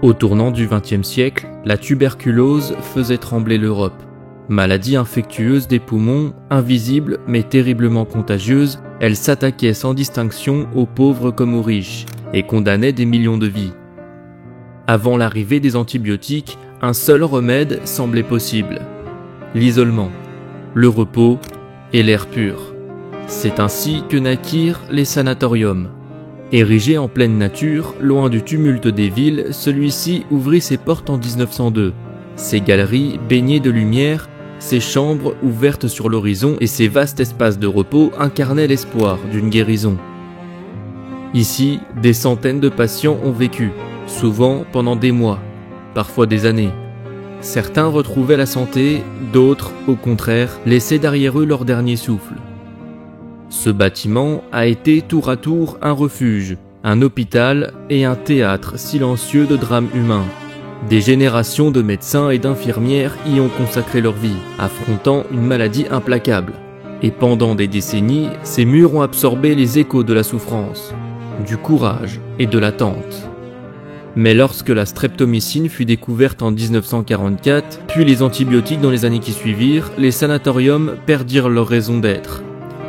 Au tournant du XXe siècle, la tuberculose faisait trembler l'Europe. Maladie infectieuse des poumons, invisible mais terriblement contagieuse, elle s'attaquait sans distinction aux pauvres comme aux riches et condamnait des millions de vies. Avant l'arrivée des antibiotiques, un seul remède semblait possible: l'isolement, le repos et l'air pur. C'est ainsi que naquirent les sanatoriums. Érigé en pleine nature, loin du tumulte des villes, celui-ci ouvrit ses portes en 1902. Ses galeries baignées de lumière, ses chambres ouvertes sur l'horizon et ses vastes espaces de repos incarnaient l'espoir d'une guérison. Ici, des centaines de patients ont vécu, souvent pendant des mois, parfois des années. Certains retrouvaient la santé, d'autres, au contraire, laissaient derrière eux leur dernier souffle. Ce bâtiment a été tour à tour un refuge, un hôpital et un théâtre silencieux de drames humains. Des générations de médecins et d'infirmières y ont consacré leur vie, affrontant une maladie implacable. Et pendant des décennies, ces murs ont absorbé les échos de la souffrance, du courage et de l'attente. Mais lorsque la streptomycine fut découverte en 1944, puis les antibiotiques dans les années qui suivirent, les sanatoriums perdirent leur raison d'être.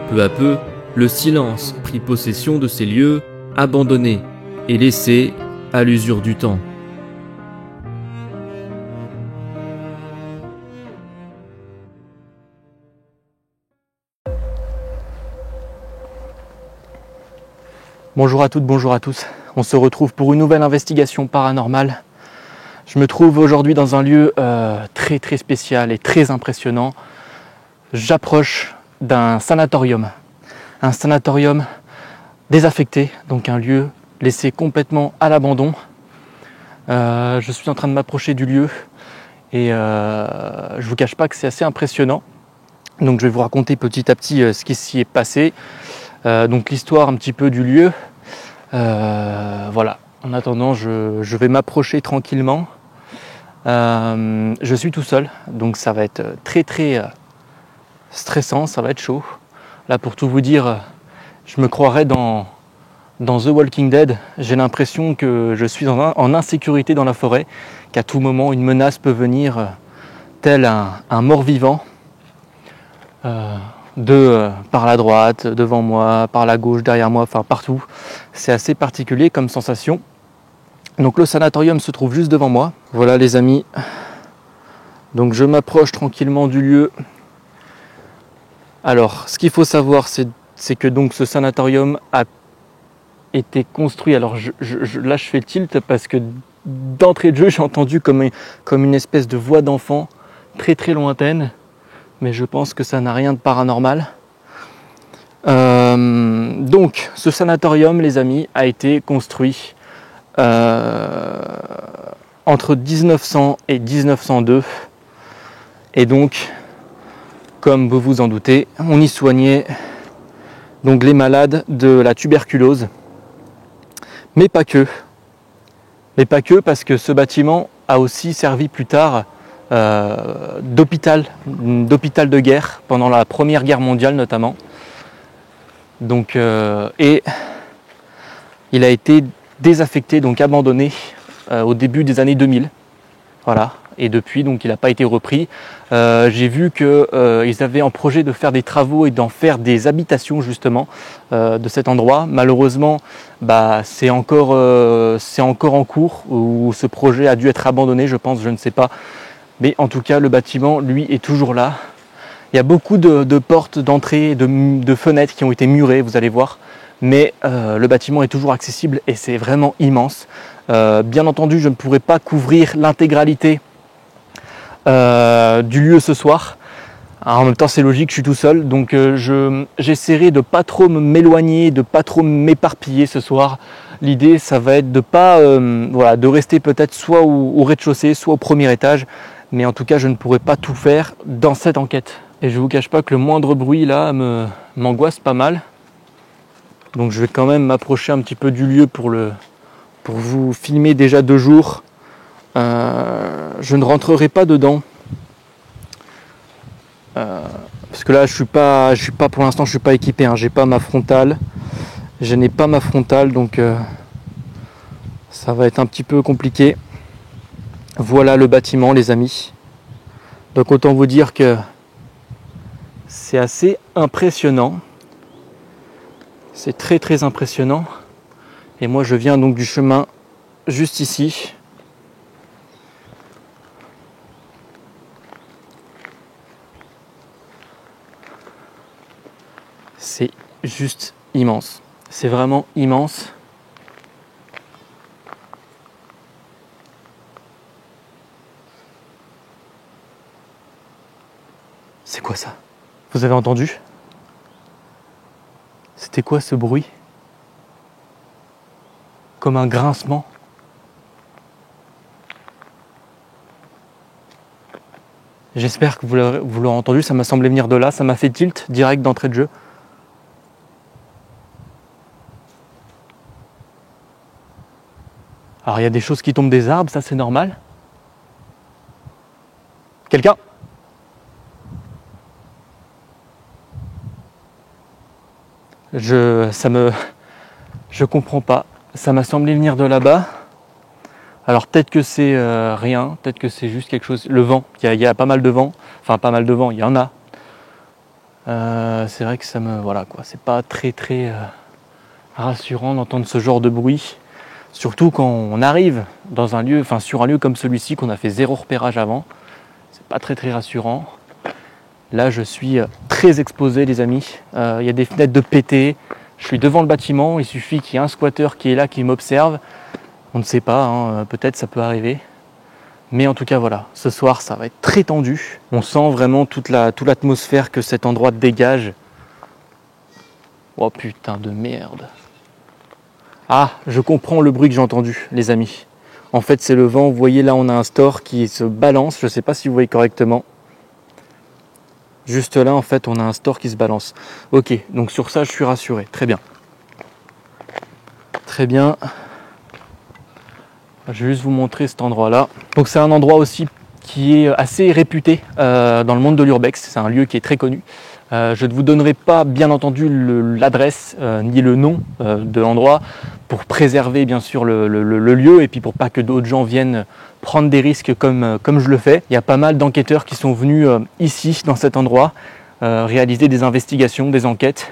Peu à peu, le silence prit possession de ces lieux, abandonnés et laissés à l'usure du temps. Bonjour à toutes, bonjour à tous. On se retrouve pour une nouvelle investigation paranormale. Je me trouve aujourd'hui dans un lieu très spécial et très impressionnant. J'approche d'un sanatorium. Un sanatorium désaffecté, donc un lieu laissé complètement à l'abandon. Je suis en train de m'approcher du lieu et je vous cache pas que c'est assez impressionnant. Donc je vais vous raconter petit à petit ce qui s'y est passé. Donc l'histoire un petit peu du lieu. Voilà. En attendant, je vais m'approcher tranquillement. Je suis tout seul, donc ça va être très stressant, ça va être chaud. Là, pour tout vous dire, je me croirais dans The Walking Dead. J'ai l'impression que je suis en insécurité dans la forêt, qu'à tout moment une menace peut venir, tel un mort-vivant. Par la droite, devant moi, par la gauche, derrière moi, enfin partout. C'est assez particulier comme sensation. Donc le sanatorium se trouve juste devant moi. Voilà les amis. Donc je m'approche tranquillement du lieu. Alors ce qu'il faut savoir, c'est que donc ce sanatorium a été construit. Alors là je fais tilt parce que d'entrée de jeu j'ai entendu comme une espèce de voix d'enfant très lointaine. Mais je pense que ça n'a rien de paranormal. Donc, ce sanatorium, les amis, a été construit entre 1900 et 1902. Et donc, comme vous vous en doutez, on y soignait donc les malades de la tuberculose. Mais pas que. Mais pas que, parce que ce bâtiment a aussi servi plus tard d'hôpital de guerre pendant la Première Guerre mondiale notamment. Donc et il a été désaffecté, donc abandonné au début des années 2000. Voilà. Et depuis, donc, il n'a pas été repris. J'ai vu qu'ils avaient en projet de faire des travaux et d'en faire des habitations justement de cet endroit. Malheureusement, c'est encore en cours, où ce projet a dû être abandonné, je pense, je ne sais pas. Mais en tout cas, le bâtiment, lui, est toujours là. Il y a beaucoup de portes d'entrée, de fenêtres qui ont été murées, vous allez voir. Mais le bâtiment est toujours accessible et c'est vraiment immense. Bien entendu, je ne pourrai pas couvrir l'intégralité du lieu ce soir. En même temps, c'est logique, je suis tout seul. Donc j'essaierai de pas trop m'éloigner, de pas trop m'éparpiller ce soir. L'idée, ça va être de rester peut-être soit au rez-de-chaussée, soit au premier étage. Mais en tout cas, je ne pourrai pas tout faire dans cette enquête. Et je vous cache pas que le moindre bruit là m'angoisse pas mal. Donc je vais quand même m'approcher un petit peu du lieu pour vous filmer déjà de jour. Je ne rentrerai pas dedans. Parce que là, je suis pas pour l'instant, je suis pas équipé. Hein. J'ai pas ma frontale. Je n'ai pas ma frontale, donc ça va être un petit peu compliqué. Voilà le bâtiment, les amis. Donc autant vous dire que c'est assez impressionnant. C'est très très impressionnant. Et moi je viens donc du chemin juste ici. C'est juste immense. C'est vraiment immense. C'est quoi ça? Vous avez entendu? C'était quoi ce bruit? Comme un grincement. J'espère que vous l'aurez entendu, ça m'a semblé venir de là, ça m'a fait tilt direct d'entrée de jeu. Alors il y a des choses qui tombent des arbres, ça c'est normal. Quelqu'un? Je comprends pas. Ça m'a semblé venir de là-bas. Alors peut-être que c'est rien, peut-être que c'est juste quelque chose. Le vent, il y a pas mal de vent. Enfin pas mal de vent, il y en a. C'est vrai que ça me... Voilà quoi, c'est pas très très rassurant d'entendre ce genre de bruit. Surtout quand on arrive dans un lieu, enfin sur un lieu comme celui-ci qu'on a fait zéro repérage avant. C'est pas très très rassurant. Là je suis très exposé les amis. Il y a des fenêtres de pété. Je suis devant le bâtiment, il suffit qu'il y ait un squatter qui est là, qui m'observe. On ne sait pas, hein, peut-être ça peut arriver. Mais en tout cas voilà, ce soir ça va être très tendu. On sent vraiment toute l'atmosphère que cet endroit dégage. Oh putain de merde. Ah, je comprends le bruit que j'ai entendu les amis. En fait c'est le vent, vous voyez là on a un store qui se balance, je ne sais pas si vous voyez correctement. Juste là en fait on a un store qui se balance. Ok, donc sur ça je suis rassuré, très bien. Très bien. Je vais juste vous montrer cet endroit là. Donc c'est un endroit aussi qui est assez réputé dans le monde de l'urbex, c'est un lieu qui est très connu. Je ne vous donnerai pas bien entendu l'adresse ni le nom de l'endroit pour préserver bien sûr le lieu et puis pour pas que d'autres gens viennent prendre des risques comme je le fais. Il y a pas mal d'enquêteurs qui sont venus ici dans cet endroit réaliser des investigations, des enquêtes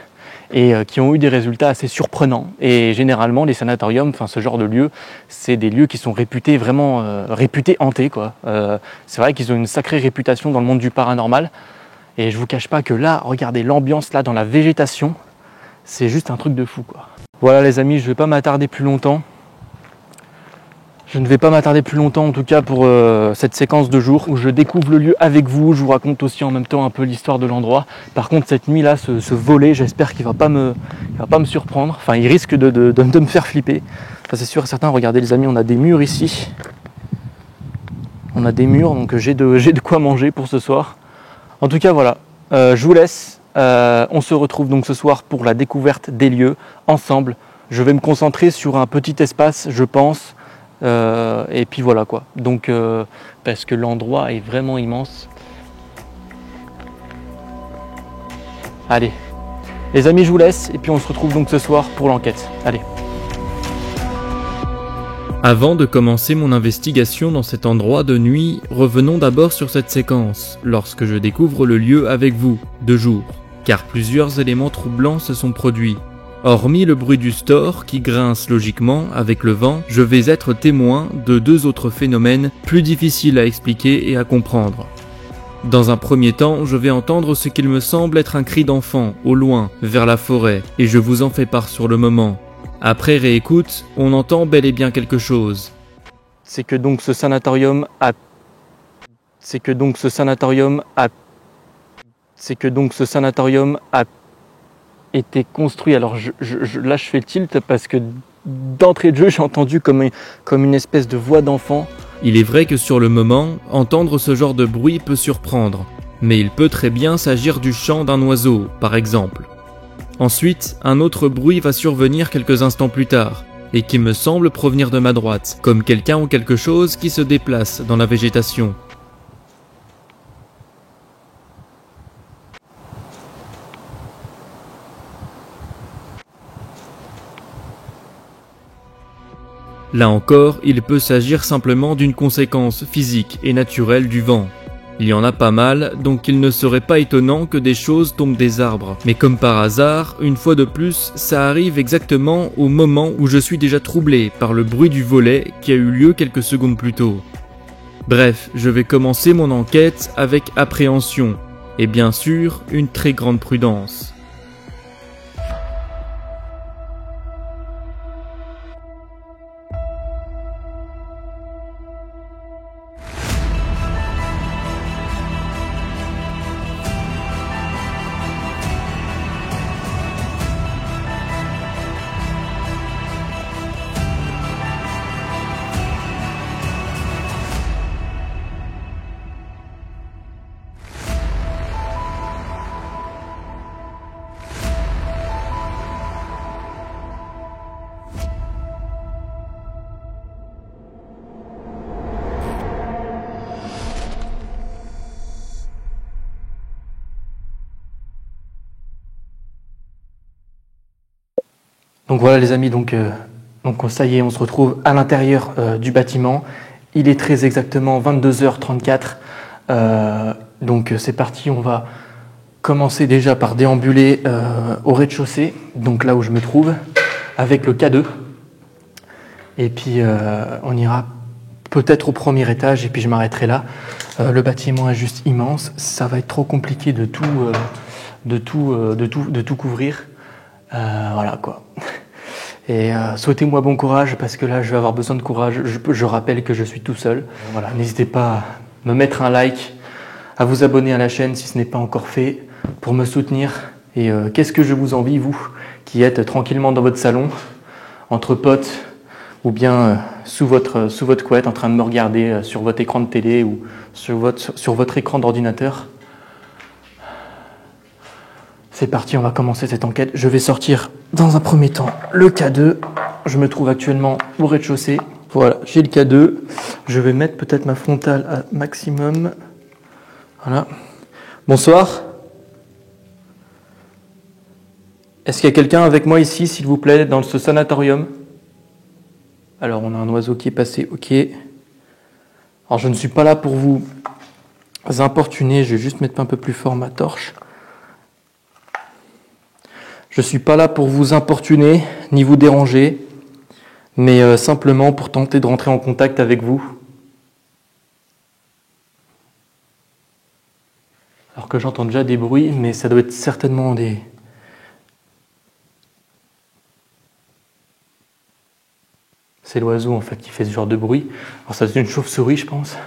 et qui ont eu des résultats assez surprenants. Et généralement les sanatoriums, enfin ce genre de lieux, c'est des lieux qui sont réputés vraiment réputés hantés quoi. C'est vrai qu'ils ont une sacrée réputation dans le monde du paranormal. Et je vous cache pas que là, regardez l'ambiance là dans la végétation, c'est juste un truc de fou quoi. Voilà les amis, je vais pas m'attarder plus longtemps. Je ne vais pas m'attarder plus longtemps en tout cas pour cette séquence de jour où je découvre le lieu avec vous. Je vous raconte aussi en même temps un peu l'histoire de l'endroit. Par contre cette nuit là, ce volet, j'espère qu'il va pas me surprendre. Enfin il risque de me faire flipper. Ça c'est sûr et certain. Regardez les amis, on a des murs ici. On a des murs donc j'ai de quoi manger pour ce soir. En tout cas voilà, je vous laisse. On se retrouve donc ce soir pour la découverte des lieux ensemble. Je vais me concentrer sur un petit espace je pense. Et puis voilà quoi, donc parce que l'endroit est vraiment immense. Allez les amis, je vous laisse et puis on se retrouve donc ce soir pour l'enquête. Allez. Avant de commencer mon investigation dans cet endroit de nuit, revenons d'abord sur cette séquence, lorsque je découvre le lieu avec vous, de jour, car plusieurs éléments troublants se sont produits. Hormis le bruit du store qui grince logiquement avec le vent, je vais être témoin de deux autres phénomènes plus difficiles à expliquer et à comprendre. Dans un premier temps, je vais entendre ce qu'il me semble être un cri d'enfant, au loin, vers la forêt, et je vous en fais part sur le moment. Après réécoute, on entend bel et bien quelque chose. C'est que donc ce sanatorium a été construit. Alors là je fais tilt parce que d'entrée de jeu j'ai entendu comme une espèce de voix d'enfant. Il est vrai que sur le moment, entendre ce genre de bruit peut surprendre, mais il peut très bien s'agir du chant d'un oiseau, par exemple. Ensuite, un autre bruit va survenir quelques instants plus tard, et qui me semble provenir de ma droite, comme quelqu'un ou quelque chose qui se déplace dans la végétation. Là encore, il peut s'agir simplement d'une conséquence physique et naturelle du vent. Il y en a pas mal, donc il ne serait pas étonnant que des choses tombent des arbres. Mais comme par hasard, une fois de plus, ça arrive exactement au moment où je suis déjà troublé par le bruit du volet qui a eu lieu quelques secondes plus tôt. Bref, je vais commencer mon enquête avec appréhension, et bien sûr, une très grande prudence. Donc voilà les amis, donc ça y est, on se retrouve à l'intérieur du bâtiment. Il est très exactement 22h34. Donc c'est parti, on va commencer déjà par déambuler au rez-de-chaussée, donc là où je me trouve, avec le K2. Et puis on ira peut-être au premier étage et puis je m'arrêterai là. Le bâtiment est juste immense, ça va être trop compliqué de tout couvrir. Voilà quoi. Et souhaitez-moi bon courage parce que là je vais avoir besoin de courage. Je rappelle que je suis tout seul. Voilà, n'hésitez pas à me mettre un like, à vous abonner à la chaîne si ce n'est pas encore fait pour me soutenir. Et qu'est-ce que je vous envie, vous qui êtes tranquillement dans votre salon, entre potes ou bien sous votre couette en train de me regarder sur votre écran de télé ou sur votre écran d'ordinateur. C'est parti, on va commencer cette enquête. Je vais sortir dans un premier temps le K2. Je me trouve actuellement au rez-de-chaussée. Voilà, j'ai le K2. Je vais mettre peut-être ma frontale à maximum. Voilà. Bonsoir. Est-ce qu'il y a quelqu'un avec moi ici, s'il vous plaît, dans ce sanatorium? Alors, on a un oiseau qui est passé, ok. Alors, je ne suis pas là pour vous importuner. Je vais juste mettre un peu plus fort ma torche. Je ne suis pas là pour vous importuner, ni vous déranger, mais simplement pour tenter de rentrer en contact avec vous. Alors que j'entends déjà des bruits, mais ça doit être certainement des... C'est l'oiseau en fait qui fait ce genre de bruit. Alors ça c'est une chauve-souris je pense.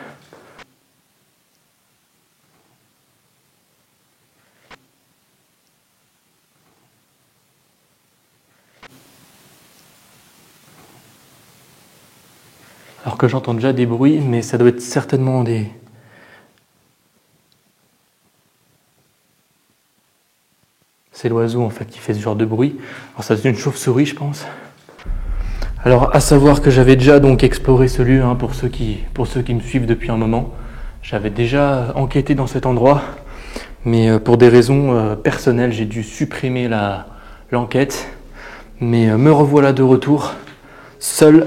Alors que j'entends déjà des bruits, mais ça doit être certainement des... C'est l'oiseau en fait qui fait ce genre de bruit. Alors ça c'est une chauve-souris je pense. Alors à savoir que j'avais déjà donc exploré ce lieu, pour ceux qui me suivent depuis un moment. J'avais déjà enquêté dans cet endroit, mais pour des raisons personnelles, j'ai dû supprimer l'enquête. Mais me revoilà de retour, seul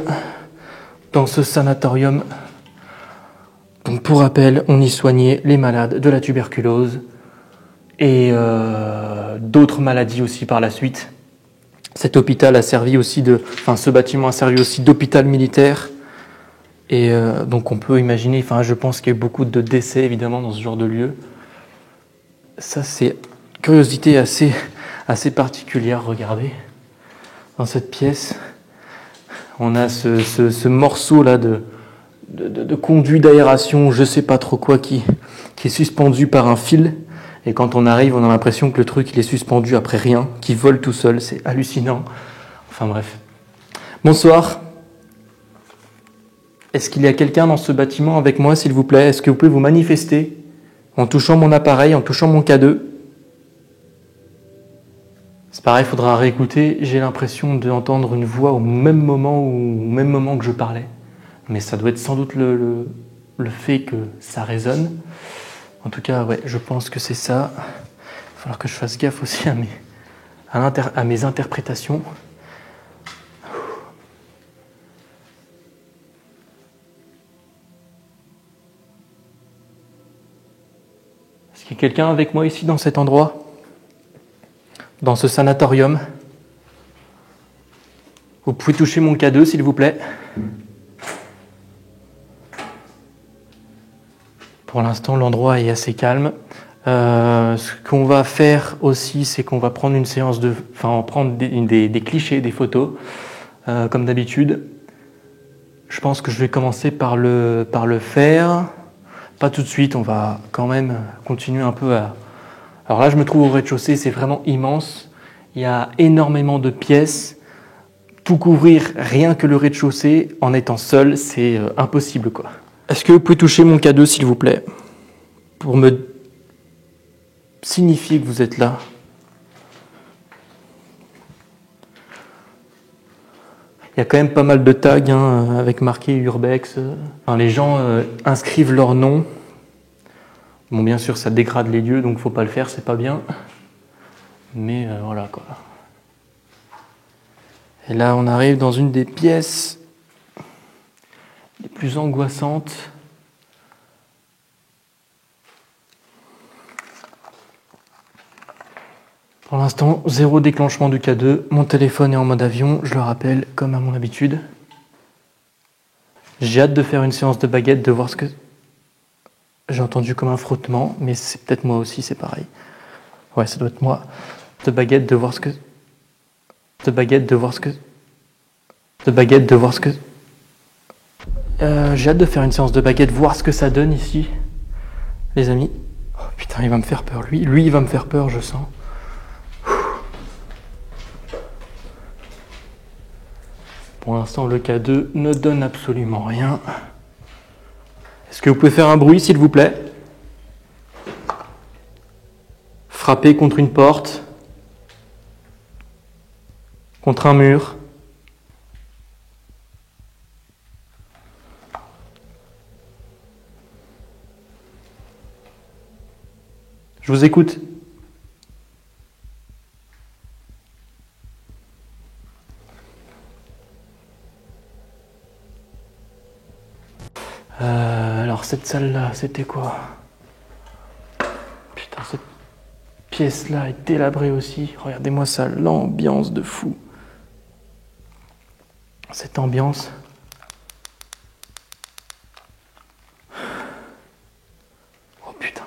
dans ce sanatorium. Donc pour rappel, on y soignait les malades de la tuberculose et d'autres maladies aussi par la suite. Cet hôpital a servi aussi ce bâtiment a servi aussi d'hôpital militaire. Et donc on peut imaginer, je pense qu'il y a eu beaucoup de décès évidemment dans ce genre de lieu. Ça c'est une curiosité assez particulière, regardez. Dans cette pièce, on a ce morceau là de conduit d'aération, je sais pas trop quoi, qui est suspendu par un fil. Et quand on arrive, on a l'impression que le truc il est suspendu après rien, qui vole tout seul, c'est hallucinant. Enfin bref. Bonsoir. Est-ce qu'il y a quelqu'un dans ce bâtiment avec moi, s'il vous plaît? Est-ce que vous pouvez vous manifester en touchant mon appareil, en touchant mon K2? C'est pareil, il faudra réécouter. J'ai l'impression d'entendre une voix au même moment que je parlais. Mais ça doit être sans doute le fait que ça résonne. En tout cas, ouais, je pense que c'est ça. Il va falloir que je fasse gaffe aussi à mes interprétations. Est-ce qu'il y a quelqu'un avec moi ici dans cet endroit? Dans ce sanatorium? Vous pouvez toucher mon K2 s'il vous plaît. Pour l'instant, l'endroit est assez calme. Ce qu'on va faire aussi, c'est qu'on va prendre une séance de... Enfin, on va prendre des clichés, des photos, comme d'habitude. Je pense que je vais commencer par le faire. Pas tout de suite, on va quand même continuer un peu à... Alors là, je me trouve au rez-de-chaussée, c'est vraiment immense. Il y a énormément de pièces. Tout couvrir, rien que le rez-de-chaussée, en étant seul, c'est impossible, quoi. Est-ce que vous pouvez toucher mon K2, s'il vous plaît, pour me signifier que vous êtes là? Il y a quand même pas mal de tags avec marqué Urbex. Enfin, les gens inscrivent leur nom. Bon, bien sûr, ça dégrade les lieux, donc faut pas le faire, c'est pas bien. Mais voilà, quoi. Et là, on arrive dans une des pièces les plus angoissantes. Pour l'instant, 0 déclenchement du K2. Mon téléphone est en mode avion, je le rappelle, comme à mon habitude. J'ai hâte de faire une séance de baguette, de voir ce que... J'ai entendu comme un frottement, mais c'est peut-être moi aussi, c'est pareil. Ouais, ça doit être moi. De baguette, de voir ce que... De baguette, de voir ce que... De baguette, de voir ce que... J'ai hâte de faire une séance de baguette, voir ce que ça donne ici. Les amis. Oh putain, il va me faire peur, lui. Lui, il va me faire peur, je sens. Pour l'instant, le K2 ne donne absolument rien. Est-ce que vous pouvez faire un bruit, s'il vous plaît? Frapper contre une porte. Contre un mur. Je vous écoute. Alors cette salle-là, c'était quoi? Putain, cette pièce-là est délabrée aussi. Regardez-moi ça, l'ambiance de fou. Cette ambiance. Oh putain.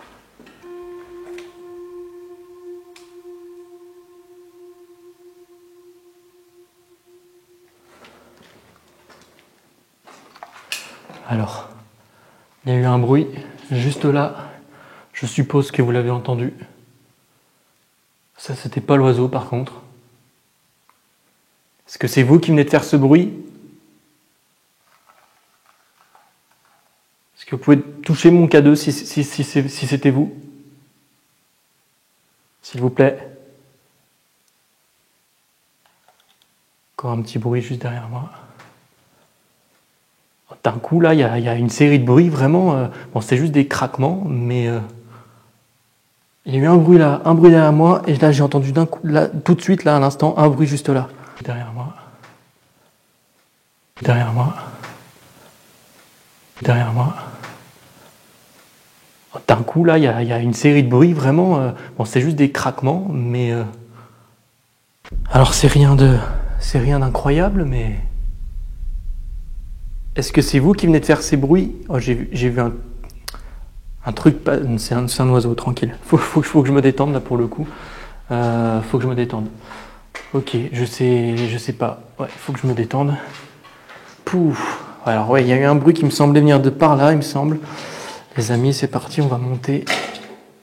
Alors, il y a eu un bruit juste là. Je suppose que vous l'avez entendu. Ça, c'était pas l'oiseau par contre. Est-ce que c'est vous qui venez de faire ce bruit? Est-ce que vous pouvez toucher mon K2 si c'était vous? S'il vous plaît. Encore un petit bruit juste derrière moi. D'un coup, là, il y a une série de bruits vraiment. Bon, c'est juste des craquements, mais il y a eu un bruit derrière moi, et là, j'ai entendu d'un coup, là, tout de suite, là, à l'instant, un bruit juste là. Derrière moi. Derrière moi. Derrière moi. D'un coup, là, il y a une série de bruits vraiment. Bon, c'est juste des craquements, mais alors, c'est rien d'incroyable, mais. Est-ce que c'est vous qui venez de faire ces bruits? Oh, j'ai vu un truc, c'est un oiseau, tranquille. Faut que je me détende là pour le coup. Faut que je me détende. Ok, je sais pas. Ouais, faut que je me détende. Pouf. Alors ouais, il y a eu un bruit qui me semblait venir de par là, il me semble. Les amis, c'est parti, on va monter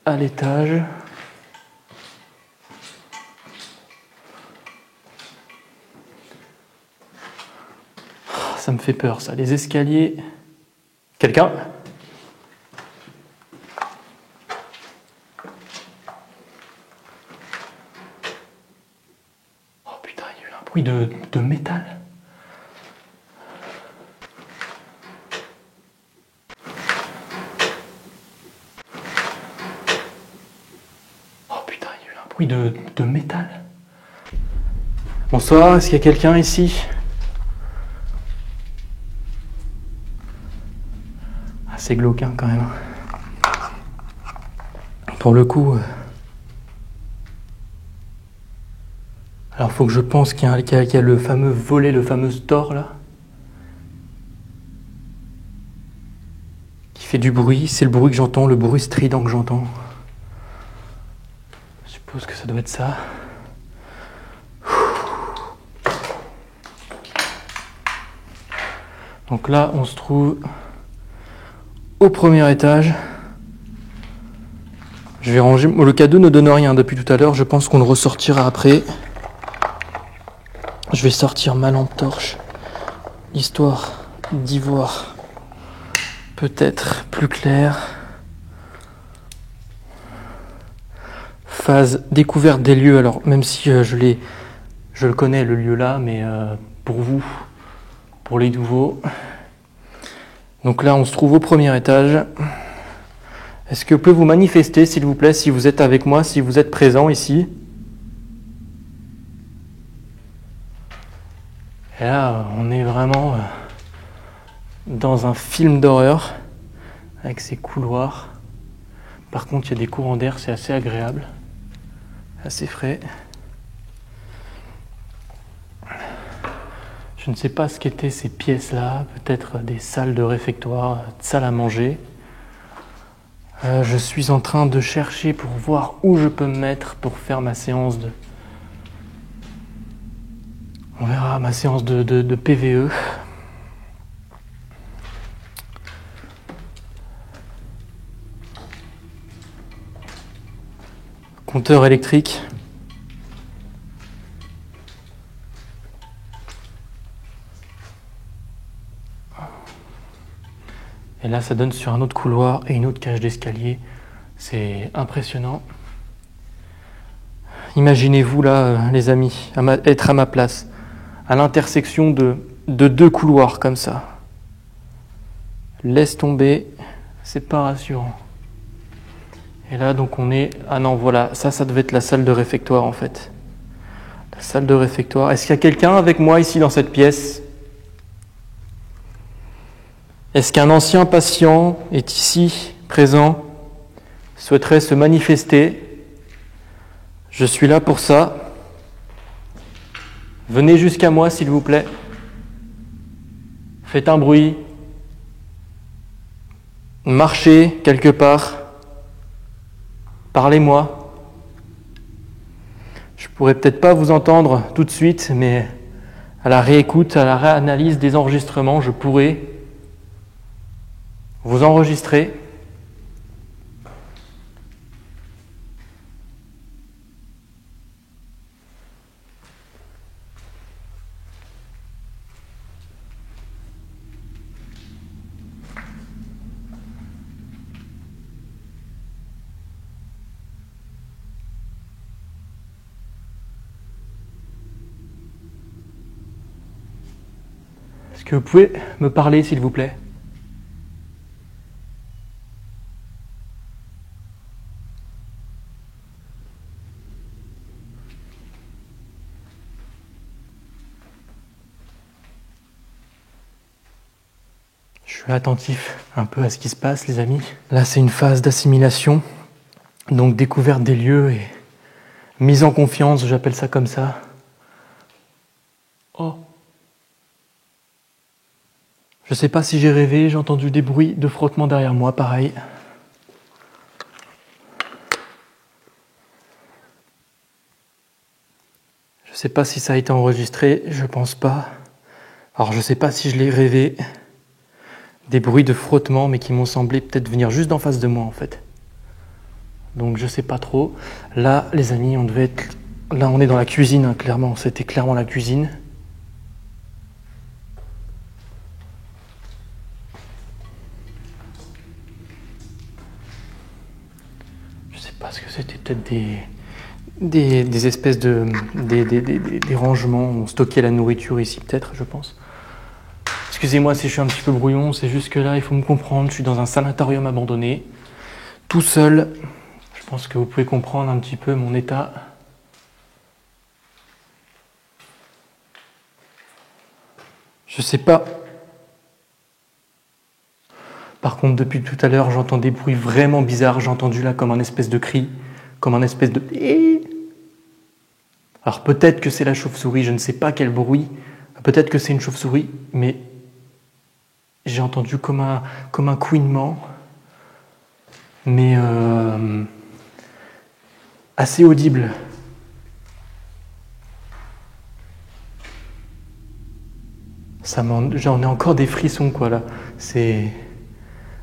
à l'étage. Ça me fait peur, ça. Les escaliers. Quelqu'un? Oh putain, il y a eu un bruit de métal. Oh putain, il y a eu un bruit de métal. Bonsoir, est-ce qu'il y a quelqu'un ici? C'est glauque hein, quand même. Pour le coup... Alors faut que je pense qu'il y a le fameux volet, le fameux store là. Qui fait du bruit, c'est le bruit que j'entends, le bruit strident que j'entends. Je suppose que ça doit être ça. Donc là, on se trouve au premier étage. Je vais ranger. Le cadeau ne donne rien depuis tout à l'heure. Je pense qu'on le ressortira après. Je vais sortir ma lampe torche, histoire d'y voir peut-être plus clair. Phase découverte des lieux. Alors même si je le connais le lieu là, mais pour vous, pour les nouveaux. Donc là, on se trouve au premier étage. Est-ce que vous pouvez vous manifester, s'il vous plaît, si vous êtes avec moi, si vous êtes présent ici? Et là, on est vraiment dans un film d'horreur, avec ces couloirs. Par contre, il y a des courants d'air, c'est assez agréable, assez frais. Je ne sais pas ce qu'étaient ces pièces-là, peut-être des salles de réfectoire, des salles à manger. Je suis en train de chercher pour voir où je peux me mettre pour faire ma séance de... On verra ma séance de PVE. Compteur électrique. Et là, ça donne sur un autre couloir et une autre cage d'escalier. C'est impressionnant. Imaginez-vous là, les amis, être à ma place, à l'intersection de deux couloirs comme ça. Laisse tomber, c'est pas rassurant. Et là, donc on est... Ah non, voilà, ça devait être la salle de réfectoire en fait. La salle de réfectoire. Est-ce qu'il y a quelqu'un avec moi ici dans cette pièce ? Est-ce qu'un ancien patient est ici, présent, souhaiterait se manifester? Je suis là pour ça. Venez jusqu'à moi, s'il vous plaît. Faites un bruit. Marchez quelque part. Parlez-moi. Je pourrais peut-être pas vous entendre tout de suite, mais à la réécoute, à la réanalyse des enregistrements, je pourrais vous enregistrer. Est-ce que vous pouvez me parler, s'il vous plaît ? Je suis attentif un peu à ce qui se passe, les amis. Là, c'est une phase d'assimilation, donc découverte des lieux et mise en confiance, j'appelle ça comme ça. Oh. Je sais pas si j'ai rêvé, j'ai entendu des bruits de frottement derrière moi, pareil. Je sais pas si ça a été enregistré, je pense pas. Alors je sais pas si je l'ai rêvé. Des bruits de frottement, mais qui m'ont semblé peut-être venir juste d'en face de moi en fait. Donc je sais pas trop. Là, les amis, on devait être... Là, on est dans la cuisine, hein, clairement. C'était clairement la cuisine. Je sais pas ce que c'était, peut-être des espèces de... des rangements. On stockait la nourriture ici, peut-être, je pense. Excusez-moi si je suis un petit peu brouillon, c'est juste que là, il faut me comprendre. Je suis dans un sanatorium abandonné, tout seul. Je pense que vous pouvez comprendre un petit peu mon état. Je sais pas. Par contre, depuis tout à l'heure, j'entends des bruits vraiment bizarres. J'ai entendu là comme un espèce de cri, comme un espèce de... Alors peut-être que c'est la chauve-souris, je ne sais pas quel bruit. Peut-être que c'est une chauve-souris, mais j'ai entendu comme un couinement, mais assez audible. J'en ai encore des frissons, quoi, là.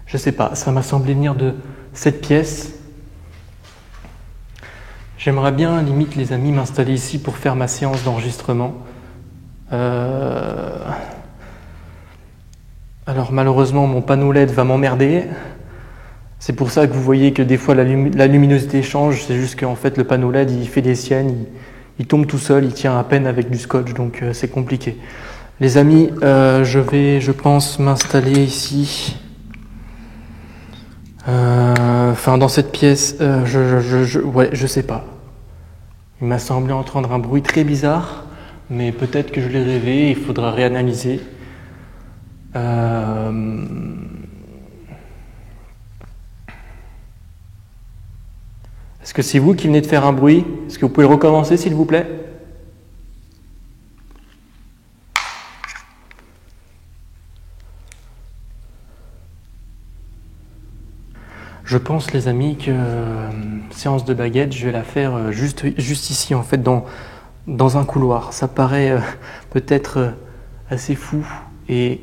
Je sais pas, ça m'a semblé venir de cette pièce. J'aimerais bien, limite, les amis, m'installer ici pour faire ma séance d'enregistrement. Alors malheureusement, mon panneau LED va m'emmerder. C'est pour ça que vous voyez que des fois la luminosité change. C'est juste qu'en fait le panneau LED il fait des siennes, il tombe tout seul, il tient à peine avec du scotch, donc c'est compliqué. Les amis, je vais, je pense, m'installer ici. Dans cette pièce, ouais, je sais pas. Il m'a semblé entendre un bruit très bizarre, mais peut-être que je l'ai rêvé, il faudra réanalyser. Est-ce que c'est vous qui venez de faire un bruit? Est-ce que vous pouvez le recommencer, s'il vous plaît? Je pense, les amis, que séance de baguette, je vais la faire juste ici, en fait, dans un couloir. Ça paraît peut-être assez fou et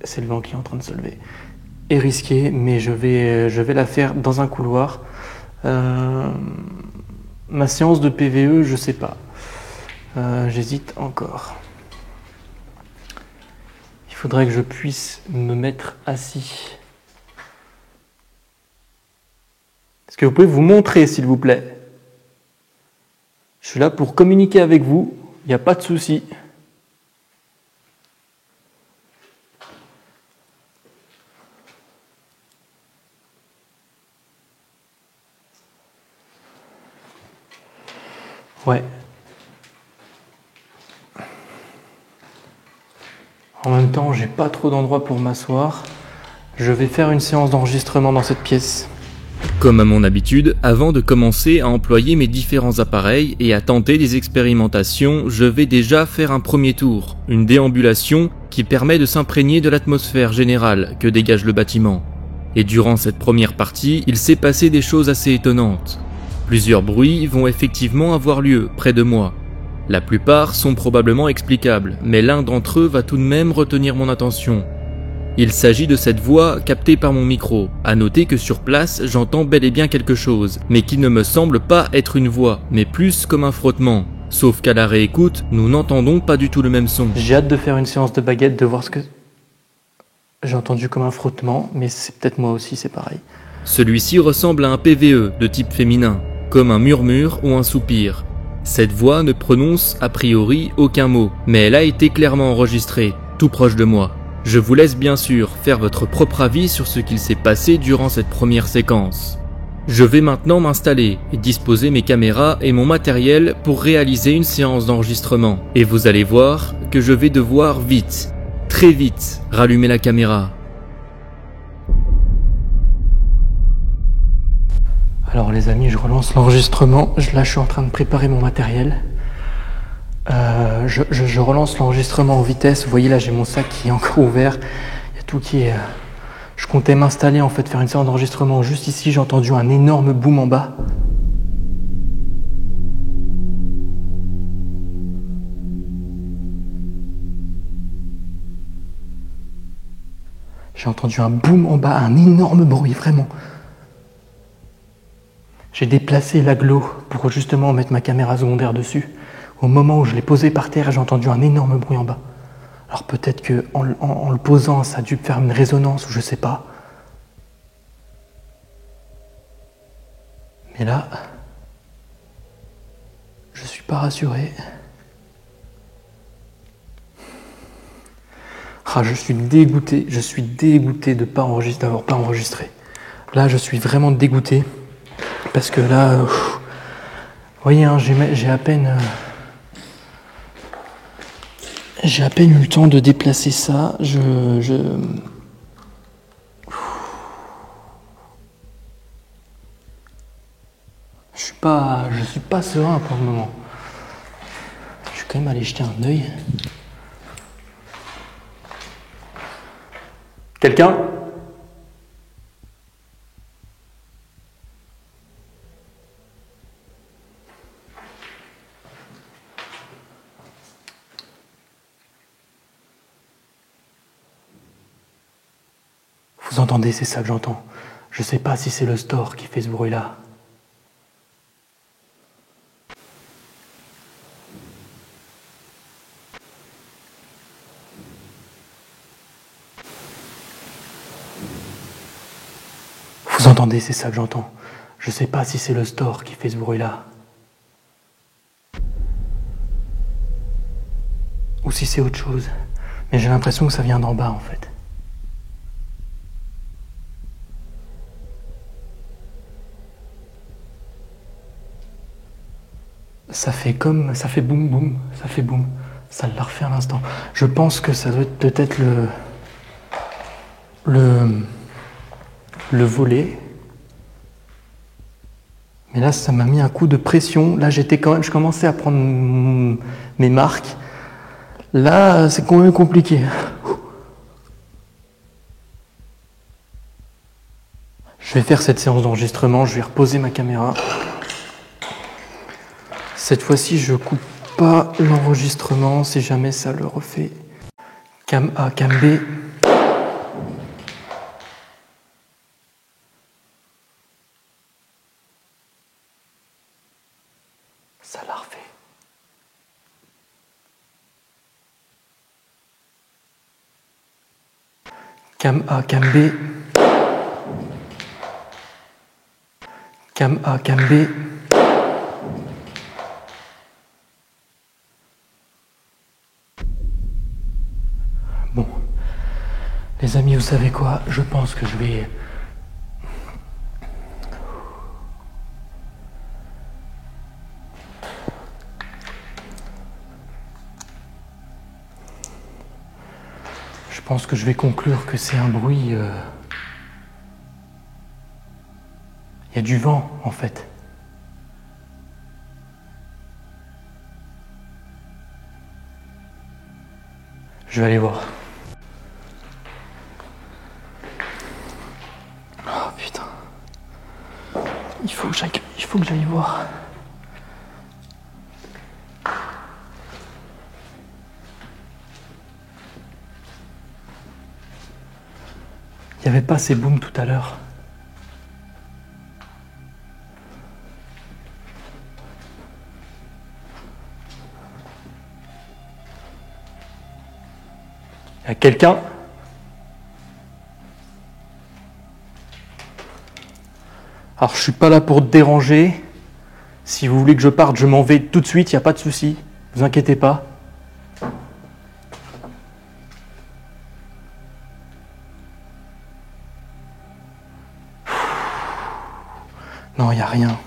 c'est le vent qui est en train de se lever. Et risqué, mais je vais la faire dans un couloir. Ma séance de PVE, je sais pas. J'hésite encore. Il faudrait que je puisse me mettre assis. Est-ce que vous pouvez vous montrer, s'il vous plaît? Je suis là pour communiquer avec vous, il n'y a pas de souci. Ouais. En même temps, j'ai pas trop d'endroit pour m'asseoir. Je vais faire une séance d'enregistrement dans cette pièce. Comme à mon habitude, avant de commencer à employer mes différents appareils et à tenter des expérimentations, je vais déjà faire un premier tour, une déambulation qui permet de s'imprégner de l'atmosphère générale que dégage le bâtiment. Et durant cette première partie, il s'est passé des choses assez étonnantes. Plusieurs bruits vont effectivement avoir lieu près de moi. La plupart sont probablement explicables, mais l'un d'entre eux va tout de même retenir mon attention. Il s'agit de cette voix captée par mon micro. À noter que sur place, j'entends bel et bien quelque chose, mais qui ne me semble pas être une voix, mais plus comme un frottement. Sauf qu'à la réécoute, nous n'entendons pas du tout le même son. J'ai hâte de faire une séance de baguette, de voir ce que... J'ai entendu comme un frottement, mais c'est peut-être moi aussi, c'est pareil. Celui-ci ressemble à un PVE de type féminin, comme un murmure ou un soupir. Cette voix ne prononce a priori aucun mot, mais elle a été clairement enregistrée, tout proche de moi. Je vous laisse bien sûr faire votre propre avis sur ce qu'il s'est passé durant cette première séquence. Je vais maintenant m'installer et disposer mes caméras et mon matériel pour réaliser une séance d'enregistrement. Et vous allez voir que je vais devoir vite, très vite, rallumer la caméra. Alors les amis, je relance l'enregistrement. Là, je suis en train de préparer mon matériel. Je relance l'enregistrement en vitesse. Vous voyez là, j'ai mon sac qui est encore ouvert. Il y a tout qui est... Je comptais m'installer, en fait, faire une séance d'enregistrement juste ici. J'ai entendu un énorme boom en bas. J'ai entendu un boom en bas, un énorme bruit, vraiment. J'ai déplacé l'agglo pour justement mettre ma caméra secondaire dessus. Au moment où je l'ai posé par terre, j'ai entendu un énorme bruit en bas. Alors peut-être qu'en le posant, ça a dû faire une résonance ou je sais pas. Mais là, je suis pas rassuré. Ah, je suis dégoûté d'avoir pas enregistré. Là, je suis vraiment dégoûté. Parce que là, vous voyez, hein, j'ai à peine eu le temps de déplacer ça. suis pas serein pour le moment. Je vais quand même aller jeter un œil. Quelqu'un ? Vous entendez, c'est ça que j'entends. Je sais pas si c'est le store qui fait ce bruit-là. Vous entendez, c'est ça que j'entends. Je sais pas si c'est le store qui fait ce bruit-là. Ou si c'est autre chose. Mais j'ai l'impression que ça vient d'en bas en fait. Ça fait boum boum, ça fait boum. Ça l'a refait à l'instant. Je pense que ça doit être peut-être le volet. Mais là, ça m'a mis un coup de pression. Là, je commençais à prendre mes marques. Là, c'est quand même compliqué. Je vais faire cette séance d'enregistrement. Je vais reposer ma caméra. Cette fois-ci, je coupe pas l'enregistrement si jamais ça le refait. Cam A, cam B. Ça l'a refait. Cam A, cam B. Cam A, cam B. Bon, les amis, vous savez quoi? Je pense que je vais... Je pense que je vais conclure que c'est un bruit... Il y a du vent, en fait. Je vais aller voir. Oh putain. Il faut que j'aille voir. Il n'y avait pas ces booms tout à l'heure. Il y a quelqu'un? Alors je suis pas là pour te déranger. Si vous voulez que je parte, je m'en vais tout de suite, il n'y a pas de souci. Vous inquiétez pas. Non, il n'y a rien.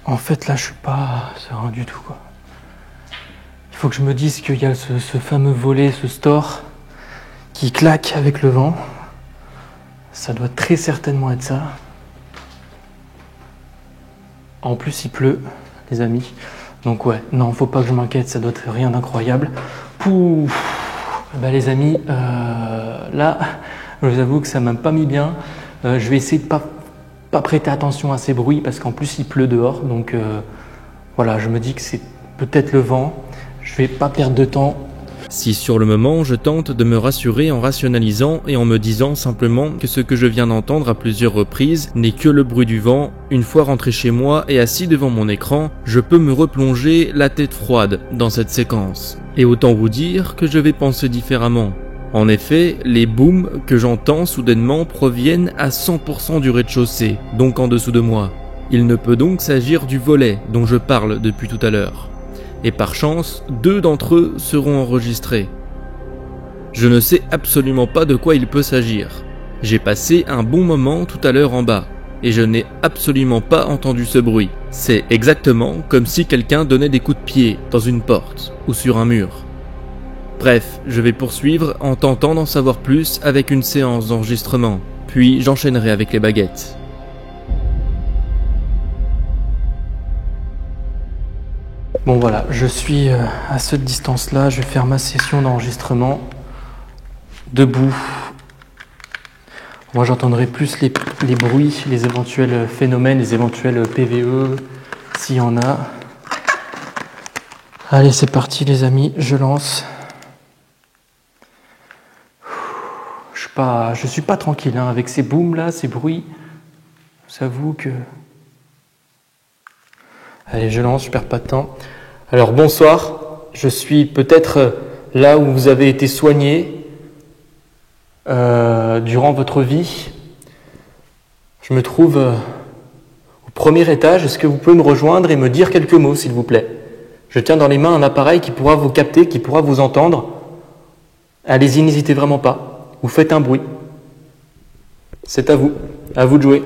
En fait, là, je suis pas serein du tout, quoi. Il faut que je me dise qu'il y a ce fameux volet, ce store, qui claque avec le vent. Ça doit très certainement être ça. En plus, il pleut, les amis. Donc ouais, non, faut pas que je m'inquiète, ça doit être rien d'incroyable. Pouf. Bah les amis, là, je vous avoue que ça m'a pas mis bien. Je vais essayer de pas prêter attention à ces bruits parce qu'en plus il pleut dehors. Donc voilà, je me dis que c'est peut-être le vent. Je vais pas perdre de temps. Si sur le moment je tente de me rassurer en rationalisant et en me disant simplement que ce que je viens d'entendre à plusieurs reprises n'est que le bruit du vent, une fois rentré chez moi et assis devant mon écran, je peux me replonger la tête froide dans cette séquence. Et autant vous dire que je vais penser différemment. En effet, les booms que j'entends soudainement proviennent à 100% du rez-de-chaussée, donc en dessous de moi. Il ne peut donc s'agir du volet dont je parle depuis tout à l'heure. Et par chance, 2 d'entre eux seront enregistrés. Je ne sais absolument pas de quoi il peut s'agir. J'ai passé un bon moment tout à l'heure en bas, et je n'ai absolument pas entendu ce bruit. C'est exactement comme si quelqu'un donnait des coups de pied dans une porte ou sur un mur. Bref, je vais poursuivre en tentant d'en savoir plus avec une séance d'enregistrement, puis j'enchaînerai avec les baguettes. Bon voilà, je suis à cette distance-là, je vais faire ma session d'enregistrement debout. Moi j'entendrai plus les bruits, les éventuels phénomènes, les éventuels PVE, s'il y en a. Allez, c'est parti les amis, je lance. Je suis pas tranquille hein, avec ces booms là, ces bruits. J'avoue que... Allez, je lance, je perds pas de temps. Alors bonsoir, je suis peut-être là où vous avez été soigné durant votre vie. Je me trouve au premier étage. Est-ce que vous pouvez me rejoindre et me dire quelques mots, s'il vous plaît? Je tiens dans les mains un appareil qui pourra vous capter, qui pourra vous entendre. Allez-y, n'hésitez vraiment pas. Vous faites un bruit. C'est à vous de jouer.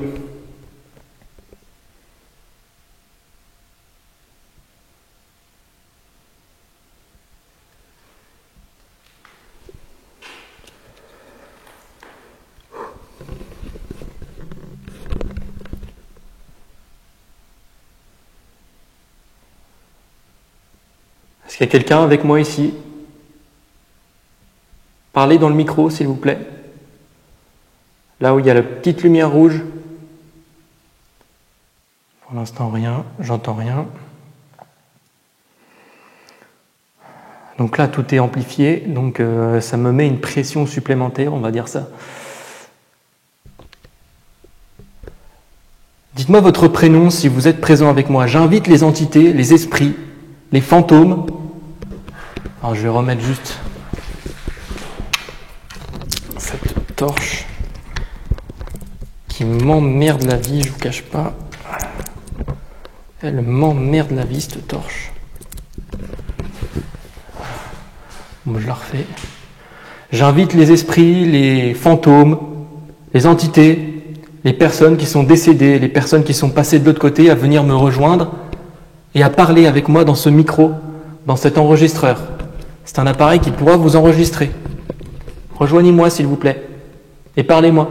Est-ce qu'il y a quelqu'un avec moi ici? Parlez dans le micro, s'il vous plaît. Là où il y a la petite lumière rouge. Pour l'instant, rien. J'entends rien. Donc là, tout est amplifié. Donc ça me met une pression supplémentaire, on va dire ça. Dites-moi votre prénom si vous êtes présent avec moi. J'invite les entités, les esprits, les fantômes. Alors je vais remettre juste cette torche qui m'emmerde la vie, je vous cache pas. Elle m'emmerde la vie cette torche. Bon, je la refais. J'invite les esprits, les fantômes, les entités, les personnes qui sont décédées, les personnes qui sont passées de l'autre côté à venir me rejoindre et à parler avec moi dans ce micro, dans cet enregistreur. C'est un appareil qui pourra vous enregistrer. Rejoignez-moi s'il vous plaît et parlez-moi.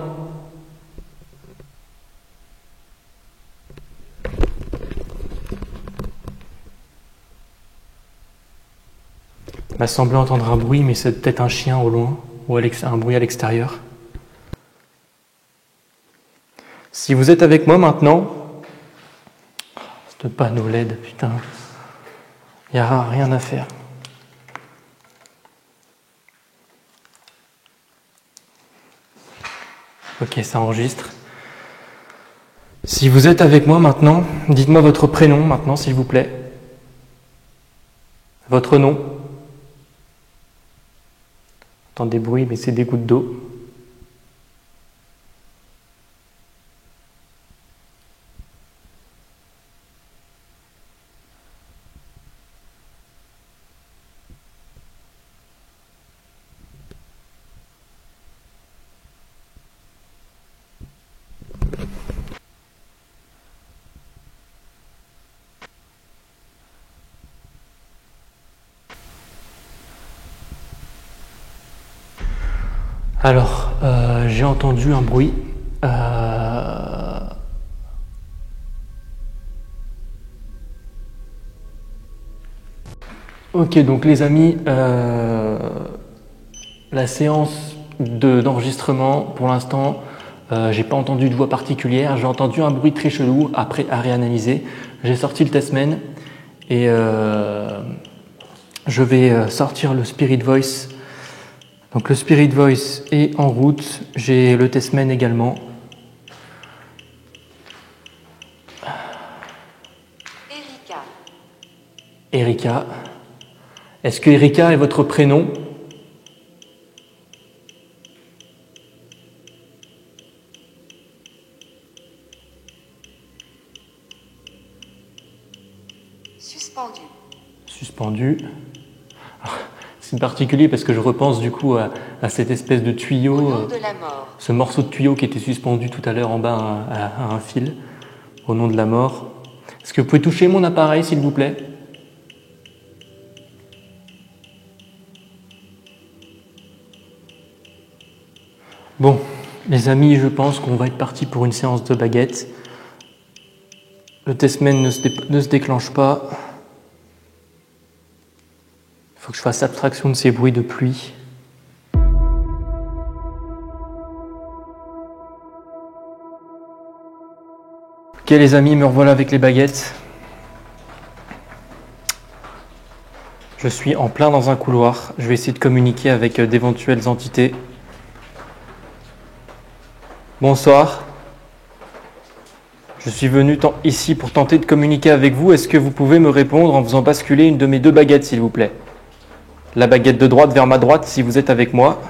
Il m'a semblé entendre un bruit, mais c'est peut-être un chien au loin ou un bruit à l'extérieur. Si vous êtes avec moi maintenant, ce panneau LED, putain, il n'y aura rien à faire. Ok, ça enregistre. Si vous êtes avec moi maintenant, dites-moi votre prénom maintenant, s'il vous plaît. Votre nom. J'entends des bruits, mais c'est des gouttes d'eau. Alors, j'ai entendu un bruit. Ok, donc les amis, la séance d'enregistrement, pour l'instant, j'ai pas entendu de voix particulière. J'ai entendu un bruit très chelou. Après, à réanalyser, j'ai sorti le Testament et je vais sortir le Spirit Voice. Donc le Spirit Voice est en route, j'ai le Testament également. Erika. Est-ce que Erika est votre prénom? Suspendu. Suspendu. C'est particulier parce que je repense du coup à cette espèce de tuyau, Au nom de la mort. ce morceau de tuyau qui était suspendu tout à l'heure en bas à un fil, au nom de la mort. Est-ce que vous pouvez toucher mon appareil s'il vous plaît? Bon, les amis, je pense qu'on va être parti pour une séance de baguette. Le test-men ne se déclenche pas. Il faut que je fasse abstraction de ces bruits de pluie. Ok les amis, me revoilà avec les baguettes. Je suis en plein dans un couloir. Je vais essayer de communiquer avec d'éventuelles entités. Bonsoir. Je suis venu ici pour tenter de communiquer avec vous. Est-ce que vous pouvez me répondre en faisant basculer une de mes deux baguettes, s'il vous plaît? La baguette de droite vers ma droite, si vous êtes avec moi.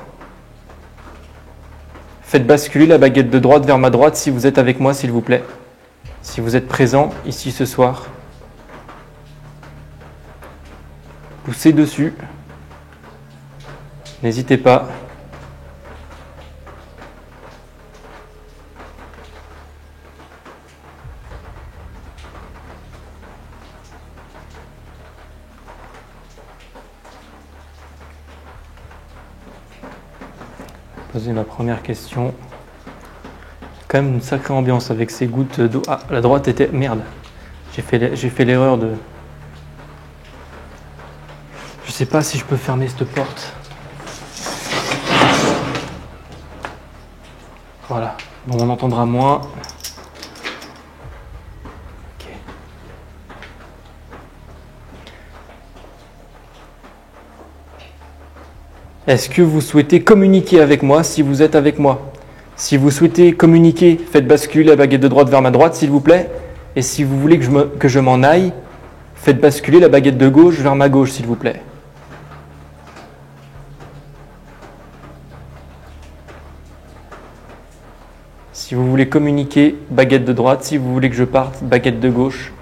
Faites basculer la baguette de droite vers ma droite, si vous êtes avec moi, s'il vous plaît. Si vous êtes présent ici ce soir. Poussez dessus. N'hésitez pas. Poser ma première question. Quand même une sacrée ambiance avec ces gouttes d'eau. Ah, la droite était... Merde. J'ai fait l'erreur de... Je sais pas si je peux fermer cette porte. Voilà. Bon, on entendra moins. Ok. Est-ce que vous souhaitez communiquer avec moi si vous êtes avec moi? Si vous souhaitez communiquer, faites basculer la baguette de droite vers ma droite, s'il vous plaît. Et si vous voulez que je m'en aille, faites basculer la baguette de gauche vers ma gauche, s'il vous plaît. Si vous voulez communiquer, baguette de droite. Si vous voulez que je parte, baguette de gauche.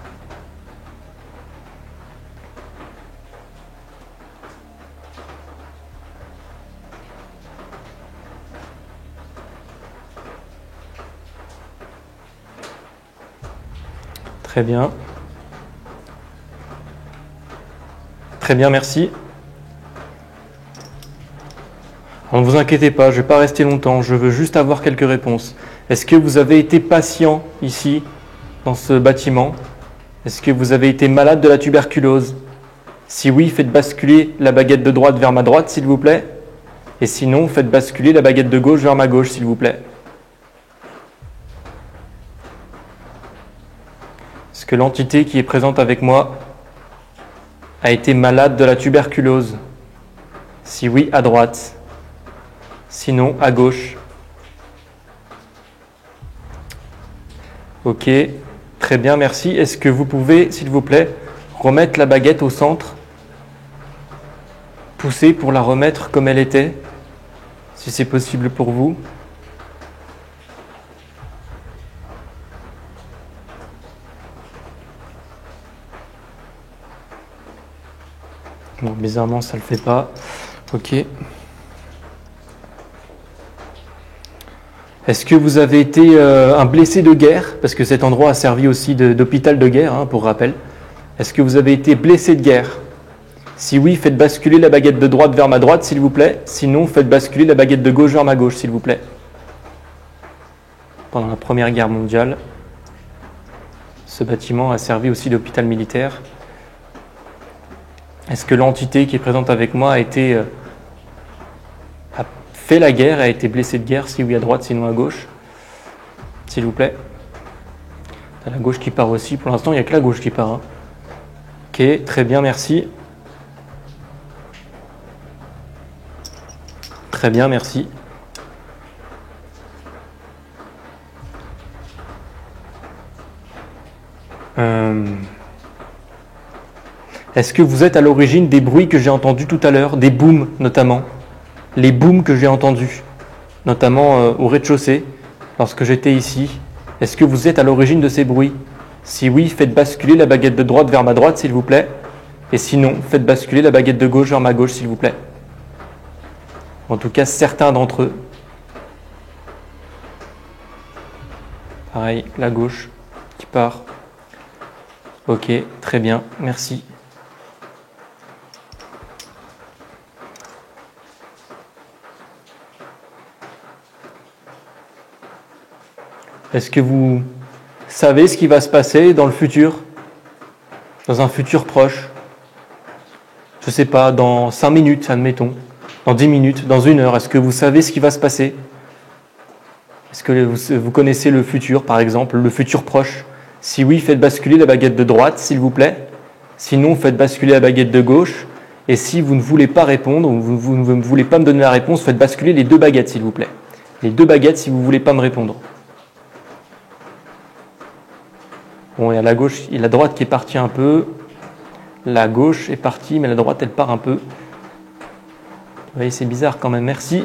Très bien. Très bien, merci. Alors, ne vous inquiétez pas, je ne vais pas rester longtemps, je veux juste avoir quelques réponses. Est-ce que vous avez été patient ici, dans ce bâtiment? Est-ce que vous avez été malade de la tuberculose? Si oui, faites basculer la baguette de droite vers ma droite, s'il vous plaît. Et sinon, faites basculer la baguette de gauche vers ma gauche, s'il vous plaît. Est-ce que l'entité qui est présente avec moi a été malade de la tuberculose? Si oui, à droite. Sinon, à gauche. Ok, très bien, merci. Est-ce que vous pouvez, s'il vous plaît, remettre la baguette au centre? Pousser pour la remettre comme elle était, si c'est possible pour vous. Bon, bizarrement, ça ne le fait pas. Ok. Est-ce que vous avez été un blessé de guerre? Parce que cet endroit a servi aussi d'hôpital de guerre, hein, pour rappel. Est-ce que vous avez été blessé de guerre? Si oui, faites basculer la baguette de droite vers ma droite, s'il vous plaît. Sinon, faites basculer la baguette de gauche vers ma gauche, s'il vous plaît. Pendant la Première Guerre mondiale, ce bâtiment a servi aussi d'hôpital militaire. Est-ce que l'entité qui est présente avec moi a fait la guerre, a été blessée de guerre? Si oui, à droite, sinon à gauche. S'il vous plaît. À la gauche qui part aussi. Pour l'instant, il n'y a que la gauche qui part. Hein. Ok, très bien, merci. Très bien, merci. Est-ce que vous êtes à l'origine des bruits que j'ai entendus tout à l'heure, des booms notamment? Les booms que j'ai entendus, notamment au rez-de-chaussée, lorsque j'étais ici. Est-ce que vous êtes à l'origine de ces bruits? Si oui, faites basculer la baguette de droite vers ma droite, s'il vous plaît. Et sinon, faites basculer la baguette de gauche vers ma gauche, s'il vous plaît. En tout cas, certains d'entre eux. Pareil, la gauche qui part. Ok, très bien, merci. Est-ce que vous savez ce qui va se passer dans le futur? Dans un futur proche? Je ne sais pas, dans 5 minutes, admettons, dans 10 minutes, dans 1 heure, est-ce que vous savez ce qui va se passer? Est-ce que vous connaissez le futur, par exemple, le futur proche? Si oui, faites basculer la baguette de droite, s'il vous plaît. Sinon, faites basculer la baguette de gauche. Et si vous ne voulez pas répondre, ou vous ne voulez pas me donner la réponse, faites basculer les 2 baguettes, s'il vous plaît. Les 2 baguettes, si vous ne voulez pas me répondre. Bon, il y a la gauche, il y a la droite qui est partie un peu. La gauche est partie, mais la droite, elle part un peu. Vous voyez, c'est bizarre quand même. Merci.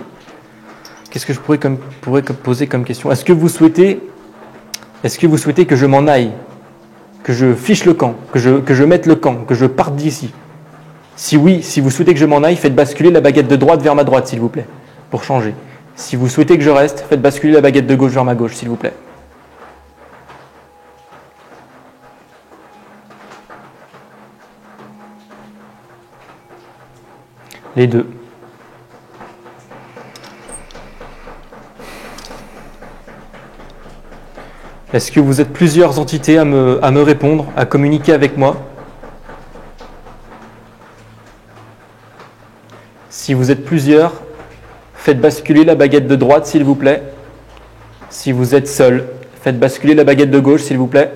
Qu'est-ce que je pourrais poser comme question? Est-ce que vous souhaitez que je m'en aille? Que je fiche le camp? Que je mette le camp? Que je parte d'ici? Si oui, si vous souhaitez que je m'en aille, faites basculer la baguette de droite vers ma droite, s'il vous plaît, pour changer. Si vous souhaitez que je reste, faites basculer la baguette de gauche vers ma gauche, s'il vous plaît. Les 2. Est-ce que vous êtes plusieurs entités à me répondre, à communiquer avec moi? Si vous êtes plusieurs, faites basculer la baguette de droite, s'il vous plaît. Si vous êtes seul, faites basculer la baguette de gauche, s'il vous plaît.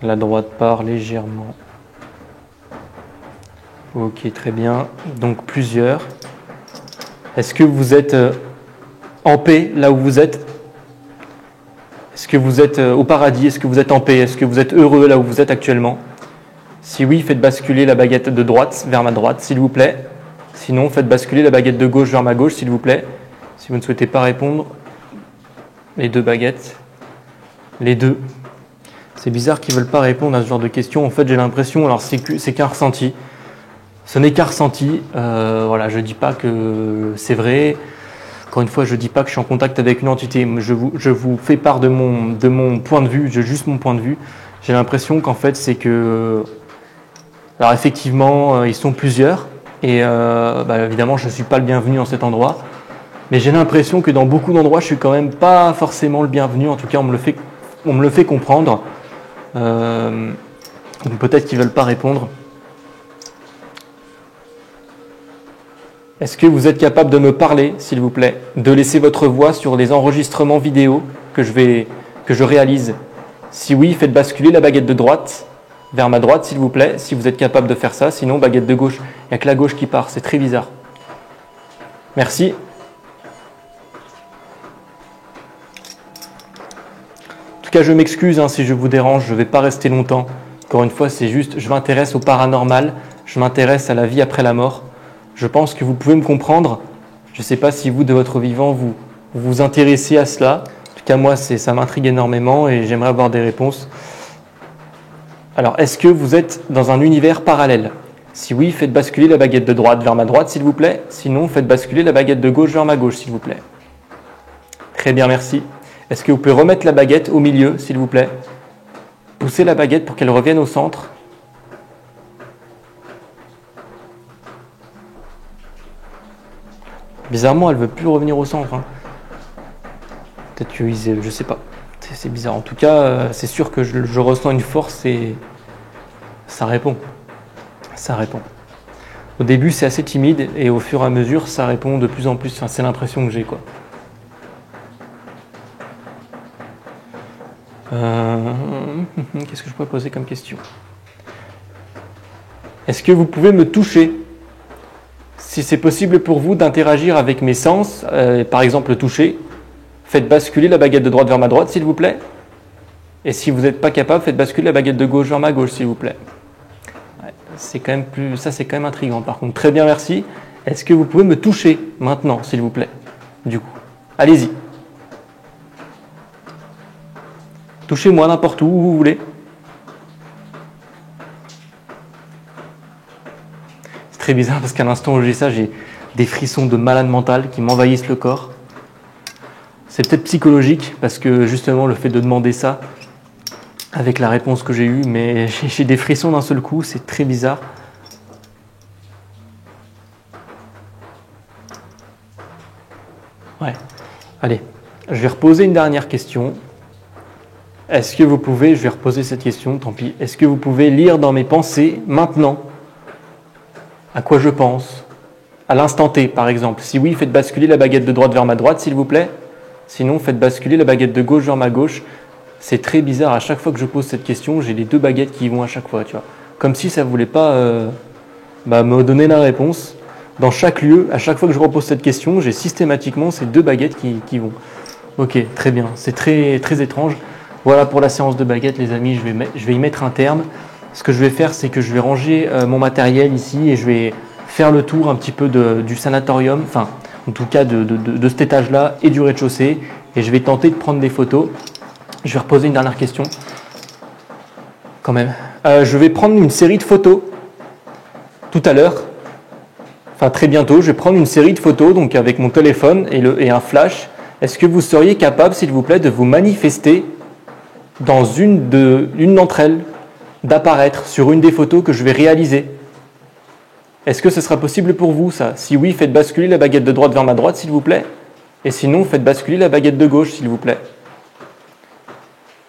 La droite part légèrement. Ok, très bien. Donc plusieurs. Est-ce que vous êtes en paix là où vous êtes? Est-ce que vous êtes au paradis? Est-ce que vous êtes en paix? Est-ce que vous êtes heureux là où vous êtes actuellement? Si oui, faites basculer la baguette de droite vers ma droite, s'il vous plaît. Sinon, faites basculer la baguette de gauche vers ma gauche, s'il vous plaît. Si vous ne souhaitez pas répondre, les 2 baguettes. Les 2. C'est bizarre qu'ils ne veulent pas répondre à ce genre de questions. En fait, j'ai l'impression, alors c'est qu'un ressenti. Ce n'est qu'un ressenti. Voilà, je ne dis pas que c'est vrai. Encore une fois, je ne dis pas que je suis en contact avec une entité. Je vous fais part de mon point de vue, juste mon point de vue. J'ai l'impression qu'en fait, c'est que... Alors effectivement, ils sont plusieurs. Et évidemment, je ne suis pas le bienvenu dans cet endroit. Mais j'ai l'impression que dans beaucoup d'endroits, je ne suis quand même pas forcément le bienvenu. En tout cas, on me le fait comprendre. Donc peut-être qu'ils ne veulent pas répondre. Est-ce que vous êtes capable de me parler, s'il vous plaît, de laisser votre voix sur les enregistrements vidéo que je réalise? Si oui, faites basculer la baguette de droite vers ma droite, s'il vous plaît, si vous êtes capable de faire ça. Sinon, baguette de gauche. Il n'y a que la gauche qui part. C'est très bizarre. Merci. En tout cas, je m'excuse si je vous dérange. Je ne vais pas rester longtemps. Encore une fois, c'est juste, je m'intéresse au paranormal. Je m'intéresse à la vie après la mort. Je pense que vous pouvez me comprendre. Je ne sais pas si vous, de votre vivant, vous vous intéressez à cela. En tout cas, moi, ça m'intrigue énormément et j'aimerais avoir des réponses. Alors, est-ce que vous êtes dans un univers parallèle? Si oui, faites basculer la baguette de droite vers ma droite, s'il vous plaît. Sinon, faites basculer la baguette de gauche vers ma gauche, s'il vous plaît. Très bien, merci. Est-ce que vous pouvez remettre la baguette au milieu, s'il vous plaît? Poussez la baguette pour qu'elle revienne au centre. Bizarrement, elle ne veut plus revenir au centre. Peut-être que je sais pas. C'est bizarre. En tout cas, c'est sûr que je ressens une force et ça répond. Ça répond. Au début, c'est assez timide et au fur et à mesure, ça répond de plus en plus. Enfin, c'est l'impression que j'ai, quoi. Qu'est-ce que je pourrais poser comme question? Est-ce que vous pouvez me toucher? Si c'est possible pour vous d'interagir avec mes sens, par exemple le toucher, faites basculer la baguette de droite vers ma droite, s'il vous plaît. Et si vous n'êtes pas capable, faites basculer la baguette de gauche vers ma gauche, s'il vous plaît. Ouais, c'est quand même intriguant par contre. Très bien, merci. Est-ce que vous pouvez me toucher maintenant, s'il vous plaît? Du coup, allez-y. Touchez-moi n'importe où vous voulez. C'est très bizarre parce qu'à l'instant où j'ai ça, j'ai des frissons de malade mental qui m'envahissent le corps. C'est peut-être psychologique, parce que justement, le fait de demander ça, avec la réponse que j'ai eue, mais j'ai des frissons d'un seul coup, c'est très bizarre. Ouais, allez, je vais reposer une dernière question. Est-ce que vous pouvez, je vais reposer cette question, tant pis, est-ce que vous pouvez lire dans mes pensées maintenant à quoi je pense, à l'instant T par exemple? Si oui, faites basculer la baguette de droite vers ma droite, s'il vous plaît. Sinon, faites basculer la baguette de gauche vers ma gauche. C'est très bizarre, à chaque fois que je pose cette question, j'ai les deux baguettes qui y vont à chaque fois, tu vois. Comme si ça ne voulait pas me donner la réponse. Dans chaque lieu, à chaque fois que je repose cette question, j'ai systématiquement ces deux baguettes qui vont. Ok, très bien, c'est très, très étrange. Voilà pour la séance de baguettes, les amis, je vais y mettre un terme. Ce que je vais faire, c'est que je vais ranger mon matériel ici et je vais faire le tour un petit peu du sanatorium, enfin, en tout cas de cet étage-là et du rez-de-chaussée. Et je vais tenter de prendre des photos. Je vais reposer une dernière question, quand même. Je vais prendre une série de photos tout à l'heure. Enfin, très bientôt, je vais prendre une série de photos donc avec mon téléphone et un flash. Est-ce que vous seriez capable, s'il vous plaît, de vous manifester dans une d'entre elles, d'apparaître sur une des photos que je vais réaliser? Est-ce que ce sera possible pour vous, ça? Si oui, faites basculer la baguette de droite vers ma droite, s'il vous plaît. Et sinon, faites basculer la baguette de gauche, s'il vous plaît.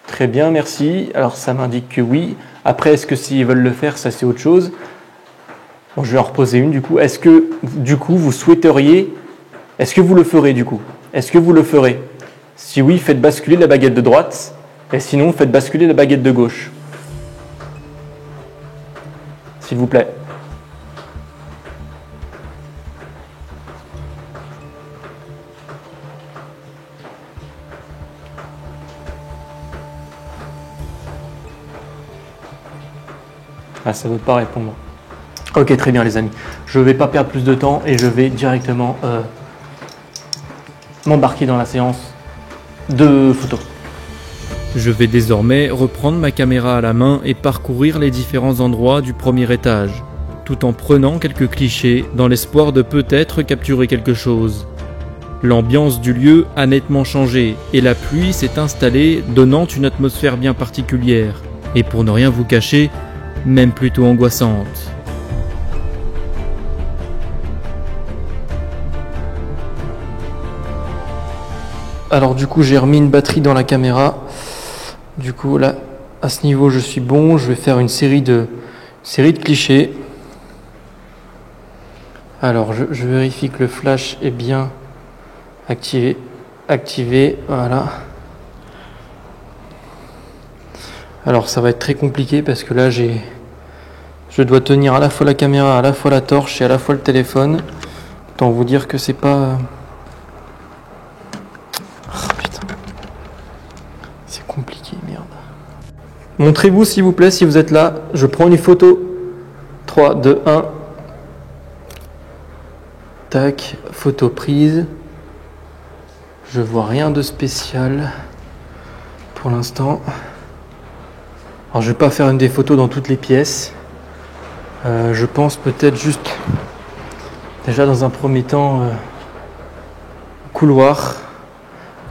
Très bien, merci. Alors, ça m'indique que oui. Après, est-ce que s'ils veulent le faire, ça c'est autre chose. Bon, je vais en reposer une, du coup. Est-ce que, du coup, vous souhaiteriez... Est-ce que vous le ferez, du coup? Est-ce que vous le ferez? Si oui, faites basculer la baguette de droite. Et sinon, faites basculer la baguette de gauche. S'il vous plaît. Ah, ça ne veut pas répondre. Ok, très bien les amis. Je ne vais pas perdre plus de temps et je vais directement m'embarquer dans la séance de photos. Je vais désormais reprendre ma caméra à la main et parcourir les différents endroits du premier étage, tout en prenant quelques clichés dans l'espoir de peut-être capturer quelque chose. L'ambiance du lieu a nettement changé et la pluie s'est installée, donnant une atmosphère bien particulière, et pour ne rien vous cacher, même plutôt angoissante. Alors du coup j'ai remis une batterie dans la caméra. Du coup là à ce niveau je suis bon. Je vais faire une série de clichés. Alors je vérifie que le flash est bien activé. Voilà. Alors ça va être très compliqué parce que là je dois tenir à la fois la caméra, à la fois la torche et à la fois le téléphone. Autant vous dire que c'est pas... Oh, putain. C'est compliqué, merde. Montrez-vous s'il vous plaît si vous êtes là. Je prends une photo. 3, 2, 1. Tac, photo prise. Je vois rien de spécial pour l'instant. Alors je vais pas faire une des photos dans toutes les pièces. Je pense peut-être juste déjà dans un premier temps couloir.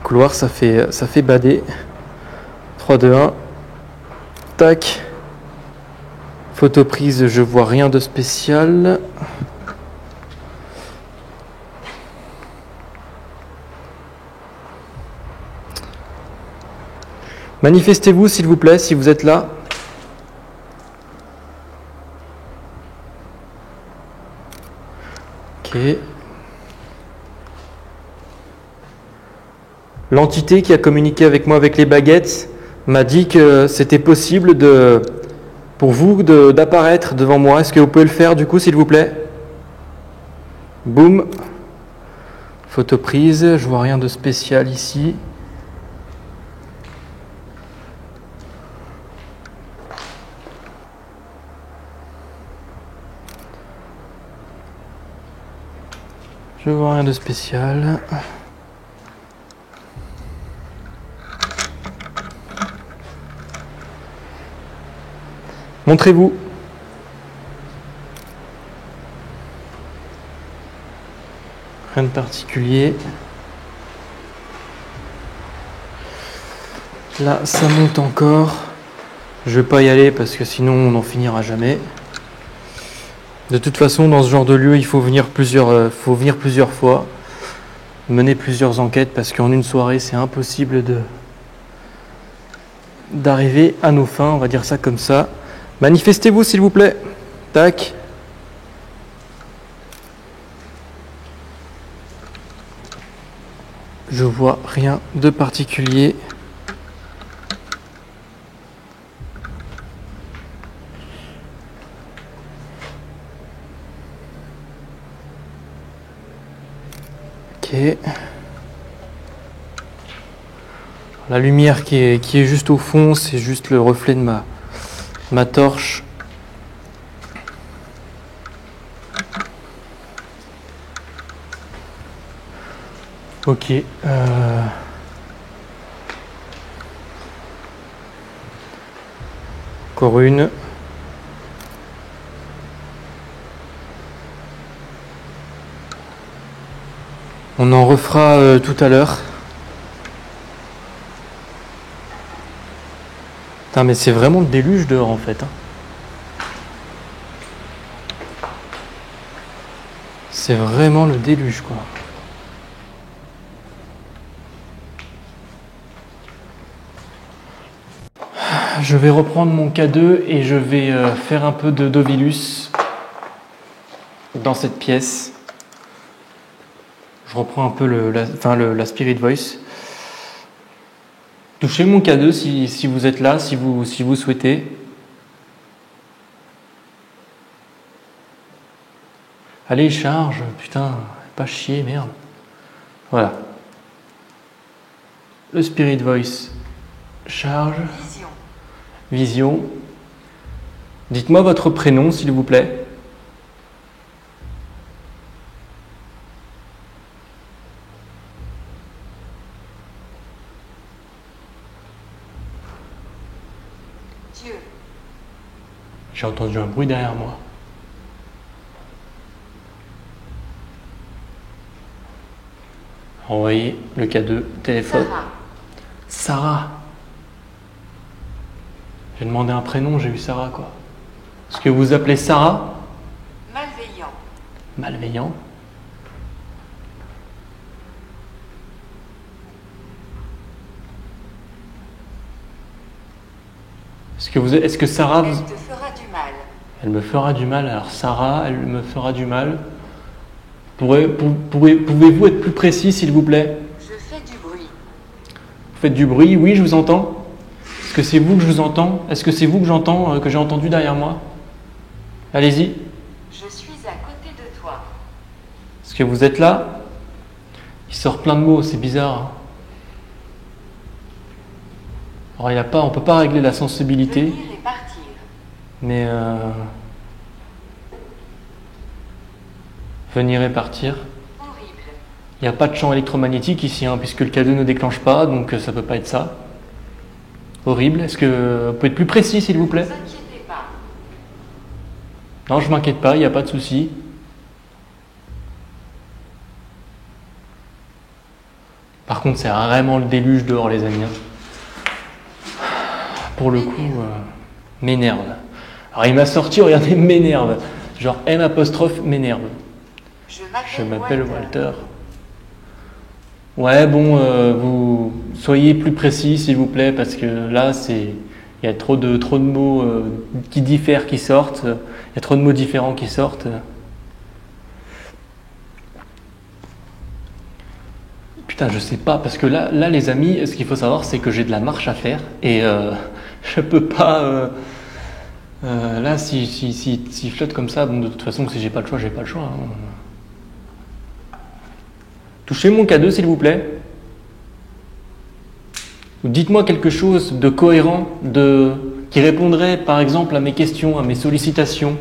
Couloir ça fait bader. 3, 2, 1. Tac. Photo prise, je vois rien de spécial. Manifestez-vous s'il vous plaît si vous êtes là. Ok. L'entité qui a communiqué avec moi avec les baguettes m'a dit que c'était possible pour vous d'apparaître devant moi. Est-ce que vous pouvez le faire du coup s'il vous plaît? Boum. Photo prise, je vois rien de spécial ici. Je vois rien de spécial. Montrez-vous. Rien de particulier. Là, ça monte encore. Je vais pas y aller parce que sinon on n'en finira jamais. De toute façon, dans ce genre de lieu, il faut venir plusieurs fois, mener plusieurs enquêtes parce qu'en une soirée, c'est impossible d'arriver à nos fins, on va dire ça comme ça. Manifestez-vous s'il vous plaît. Tac. Je vois rien de particulier. Ok. La lumière qui est juste au fond, c'est juste le reflet de ma torche. Ok. Encore une. On en refera tout à l'heure. Putain, mais c'est vraiment le déluge dehors en fait. Hein. C'est vraiment le déluge quoi. Je vais reprendre mon K2 et je vais faire un peu de Dovilus dans cette pièce. Je reprends un peu la Spirit Voice. Touchez mon K2 si vous êtes là, si vous souhaitez. Allez, charge, putain, pas chier, merde. Voilà. Le Spirit Voice charge. Vision. Vision. Dites-moi votre prénom, s'il vous plaît. Dieu. J'ai entendu un bruit derrière moi. Envoyez le K2, téléphone. Sarah. Sarah. J'ai demandé un prénom, j'ai eu Sarah quoi. Est-ce que vous appelez Sarah? Malveillant. Malveillant. Est-ce que Sarah Elle te fera du mal. Elle me fera du mal. Alors Sarah, elle me fera du mal. Pouvez-vous être plus précis s'il vous plaît? Je fais du bruit. Vous faites du bruit? Oui, je vous entends. Est-ce que c'est vous que je vous entends? Est-ce que c'est vous que j'entends, que j'ai entendu derrière moi? Allez-y. Je suis à côté de toi. Est-ce que vous êtes là? Il sort plein de mots, c'est bizarre. Hein. Alors on peut pas régler la sensibilité, Venir et partir. mais venir et partir. Horrible. Il n'y a pas de champ électromagnétique ici, hein, puisque le K2 ne déclenche pas, donc ça peut pas être ça. Horrible. Est-ce que vous pouvez être plus précis, s'il vous Ne plaît? vous inquiétez pas. Non, je m'inquiète pas, il n'y a pas de souci. Par contre, c'est vraiment le déluge dehors, les amis. Hein. Pour le coup, m'énerve. Alors, il m'a sorti, regardez, m'énerve. Genre M apostrophe m'énerve. Je m'appelle Walter. Ouais, bon, vous soyez plus précis, s'il vous plaît, parce que là, il y a trop de mots qui diffèrent, qui sortent. Il y a trop de mots différents qui sortent. Putain, je sais pas, parce que là, les amis, ce qu'il faut savoir, c'est que j'ai de la marche à faire et je peux pas. Là, si flotte comme ça, bon, de toute façon, si j'ai pas le choix, j'ai pas le choix. Hein. Touchez mon K2, s'il vous plaît. Dites-moi quelque chose de cohérent, qui répondrait, par exemple, à mes questions, à mes sollicitations.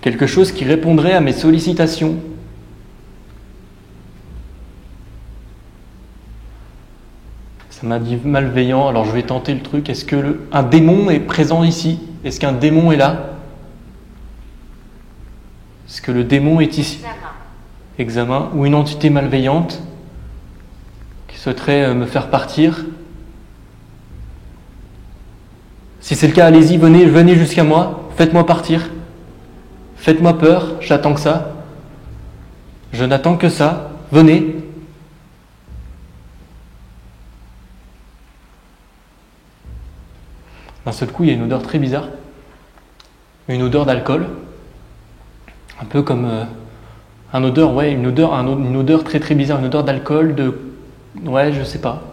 Quelque chose qui répondrait à mes sollicitations. Ça m'a dit malveillant, alors je vais tenter le truc. Est-ce que un démon est présent ici? Est-ce qu'un démon est là? Est-ce que le démon est ici? Examen. examen, ou une entité malveillante qui souhaiterait me faire partir. Si c'est le cas, allez-y, venez jusqu'à moi, faites-moi partir. Faites-moi peur, j'attends que ça. Je n'attends que ça, venez. D'un seul coup, il y a une odeur très bizarre. Une odeur d'alcool. Un peu comme une odeur très très bizarre, une odeur d'alcool, ouais, je sais pas.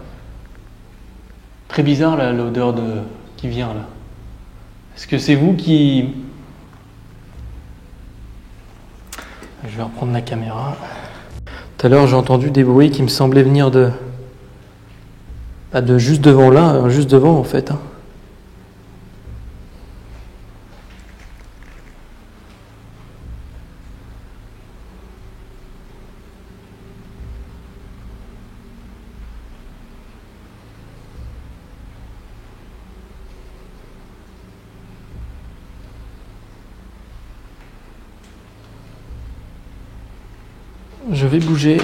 Très bizarre là, l'odeur qui vient là. Est-ce que c'est vous qui... Je vais reprendre la caméra. Tout à l'heure, j'ai entendu des bruits qui me semblaient venir de juste devant là, juste devant en fait. Je vais bouger.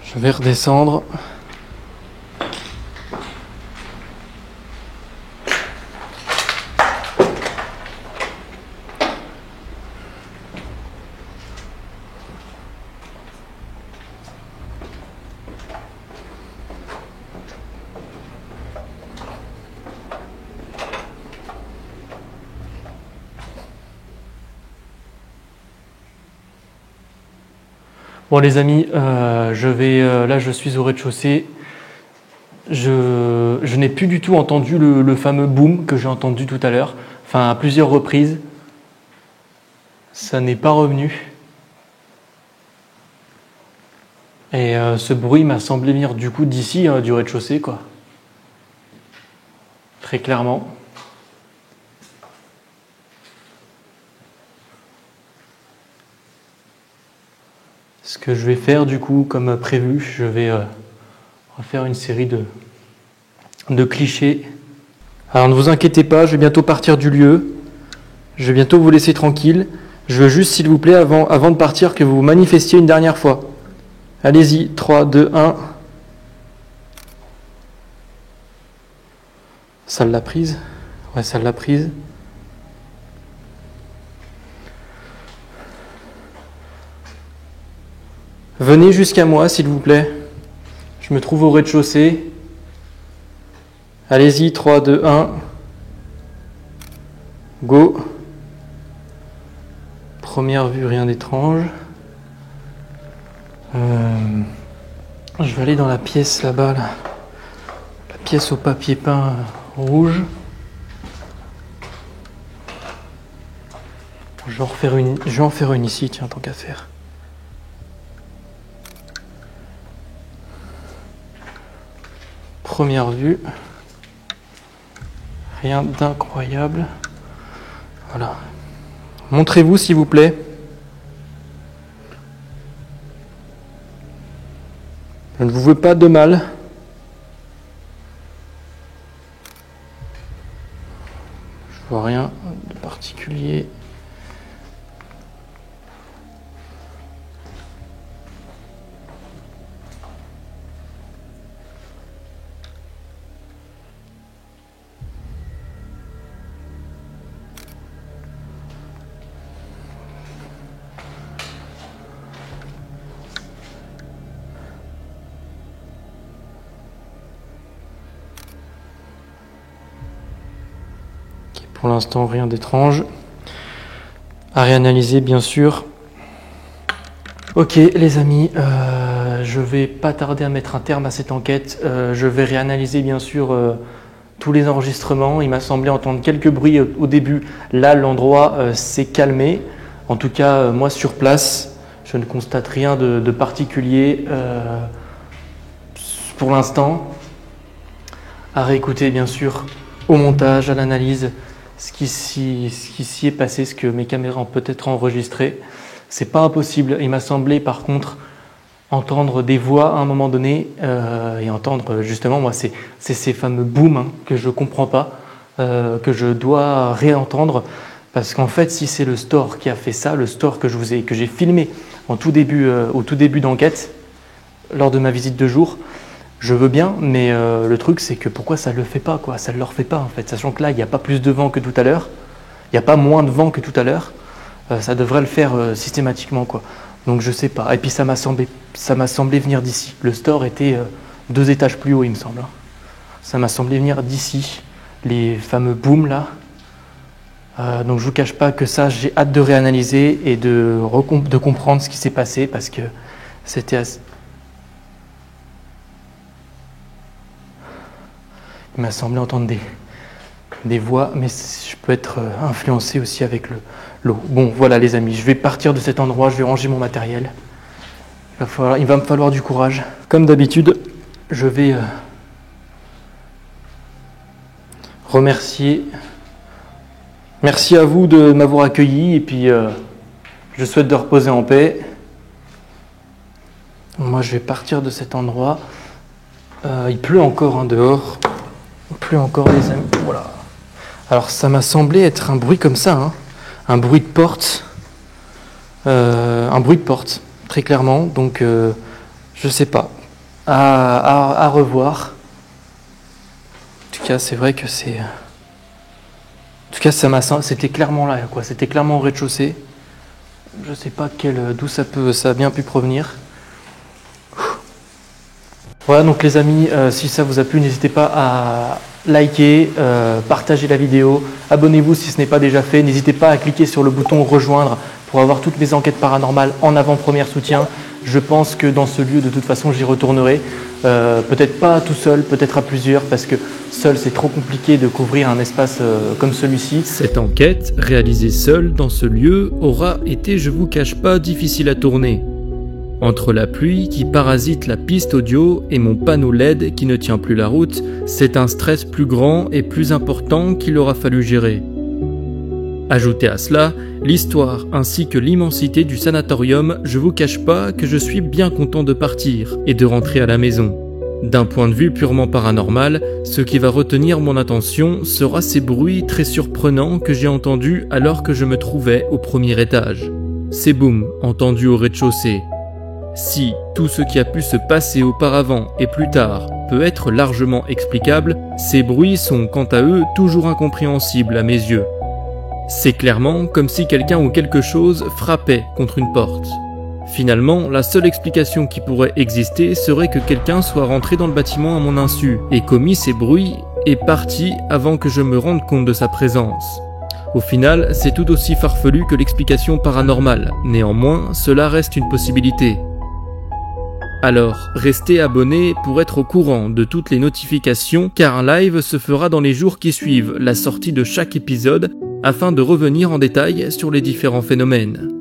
Je vais redescendre. Bon les amis, là je suis au rez-de-chaussée. Je n'ai plus du tout entendu le fameux boom que j'ai entendu tout à l'heure, enfin à plusieurs reprises. Ça n'est pas revenu. Et ce bruit m'a semblé venir du coup d'ici, du rez-de-chaussée quoi. Très clairement. Ce que je vais faire du coup, comme prévu, je vais refaire une série de clichés. Alors ne vous inquiétez pas, je vais bientôt partir du lieu. Je vais bientôt vous laisser tranquille. Je veux juste, s'il vous plaît, avant de partir, que vous vous manifestiez une dernière fois. Allez-y, 3, 2, 1. Ça l'a prise? Ouais, ça l'a prise. Venez jusqu'à moi, s'il vous plaît. Je me trouve au rez-de-chaussée. Allez-y, 3, 2, 1. Go. Première vue, rien d'étrange. Je vais aller dans la pièce là-bas, là. La pièce au papier peint rouge. Je vais en faire une ici, tiens, tant qu'à faire. Première vue, rien d'incroyable. Voilà. Montrez-vous s'il vous plaît. Je ne vous veux pas de mal. Je vois rien de particulier. Pour l'instant, rien d'étrange. À réanalyser, bien sûr. Ok, les amis, je vais pas tarder à mettre un terme à cette enquête. Je vais réanalyser, bien sûr, tous les enregistrements. Il m'a semblé entendre quelques bruits au début. Là, l'endroit s'est calmé. En tout cas, moi, sur place, je ne constate rien de particulier pour l'instant. À réécouter, bien sûr, au montage, à l'analyse. Ce qui s'y est passé, ce que mes caméras ont peut-être enregistré, c'est pas impossible. Il m'a semblé par contre entendre des voix à un moment donné et entendre justement, moi c'est ces fameux booms que je comprends pas, que je dois réentendre, parce qu'en fait si c'est le store qui a fait ça, le store que j'ai filmé au tout début d'enquête, lors de ma visite de jour, je veux bien, mais le truc c'est que pourquoi ça le fait pas, quoi, ça ne le refait pas en fait, sachant que là il n'y a pas plus de vent que tout à l'heure, il n'y a pas moins de vent que tout à l'heure, ça devrait le faire systématiquement, quoi. Donc je sais pas. Et puis ça m'a semblé venir d'ici. Le store était 2 étages plus haut, il me semble. Ça m'a semblé venir d'ici, les fameux booms là. Donc je vous cache pas que ça, j'ai hâte de réanalyser et de comprendre ce qui s'est passé, parce que c'était assez... Il m'a semblé entendre des voix, mais je peux être influencé aussi avec l'eau. Bon, voilà les amis, je vais partir de cet endroit, je vais ranger mon matériel. Il va me falloir du courage. Comme d'habitude, je vais remercier. Merci à vous de m'avoir accueilli, et puis je souhaite de reposer en paix. Moi, je vais partir de cet endroit. Il pleut encore dehors. Il pleut encore, les amis. Voilà. Alors, ça m'a semblé être un bruit comme ça, un bruit de porte. Un bruit de porte, très clairement. Donc, je sais pas. À revoir. En tout cas, c'est vrai que c'est... En tout cas, c'était clairement là, quoi. C'était clairement au rez-de-chaussée. Je sais pas d'où ça a bien pu provenir. Voilà, donc les amis, si ça vous a plu, n'hésitez pas à liker, partager la vidéo, abonnez-vous si ce n'est pas déjà fait, n'hésitez pas à cliquer sur le bouton rejoindre pour avoir toutes mes enquêtes paranormales en avant-première soutien. Je pense que dans ce lieu, de toute façon, j'y retournerai. Peut-être pas tout seul, peut-être à plusieurs, parce que seul, c'est trop compliqué de couvrir un espace comme celui-ci. Cette enquête, réalisée seule dans ce lieu, aura été, je vous cache pas, difficile à tourner. Entre la pluie qui parasite la piste audio et mon panneau LED qui ne tient plus la route, c'est un stress plus grand et plus important qu'il aura fallu gérer. Ajoutez à cela l'histoire ainsi que l'immensité du sanatorium, je vous cache pas que je suis bien content de partir et de rentrer à la maison. D'un point de vue purement paranormal, ce qui va retenir mon attention sera ces bruits très surprenants que j'ai entendus alors que je me trouvais au premier étage. Ces booms entendus au rez-de-chaussée. Si tout ce qui a pu se passer auparavant et plus tard peut être largement explicable, ces bruits sont quant à eux toujours incompréhensibles à mes yeux. C'est clairement comme si quelqu'un ou quelque chose frappait contre une porte. Finalement, la seule explication qui pourrait exister serait que quelqu'un soit rentré dans le bâtiment à mon insu et commis ces bruits et parti avant que je me rende compte de sa présence. Au final, c'est tout aussi farfelu que l'explication paranormale. Néanmoins, cela reste une possibilité. Alors, restez abonnés pour être au courant de toutes les notifications, car un live se fera dans les jours qui suivent la sortie de chaque épisode afin de revenir en détail sur les différents phénomènes.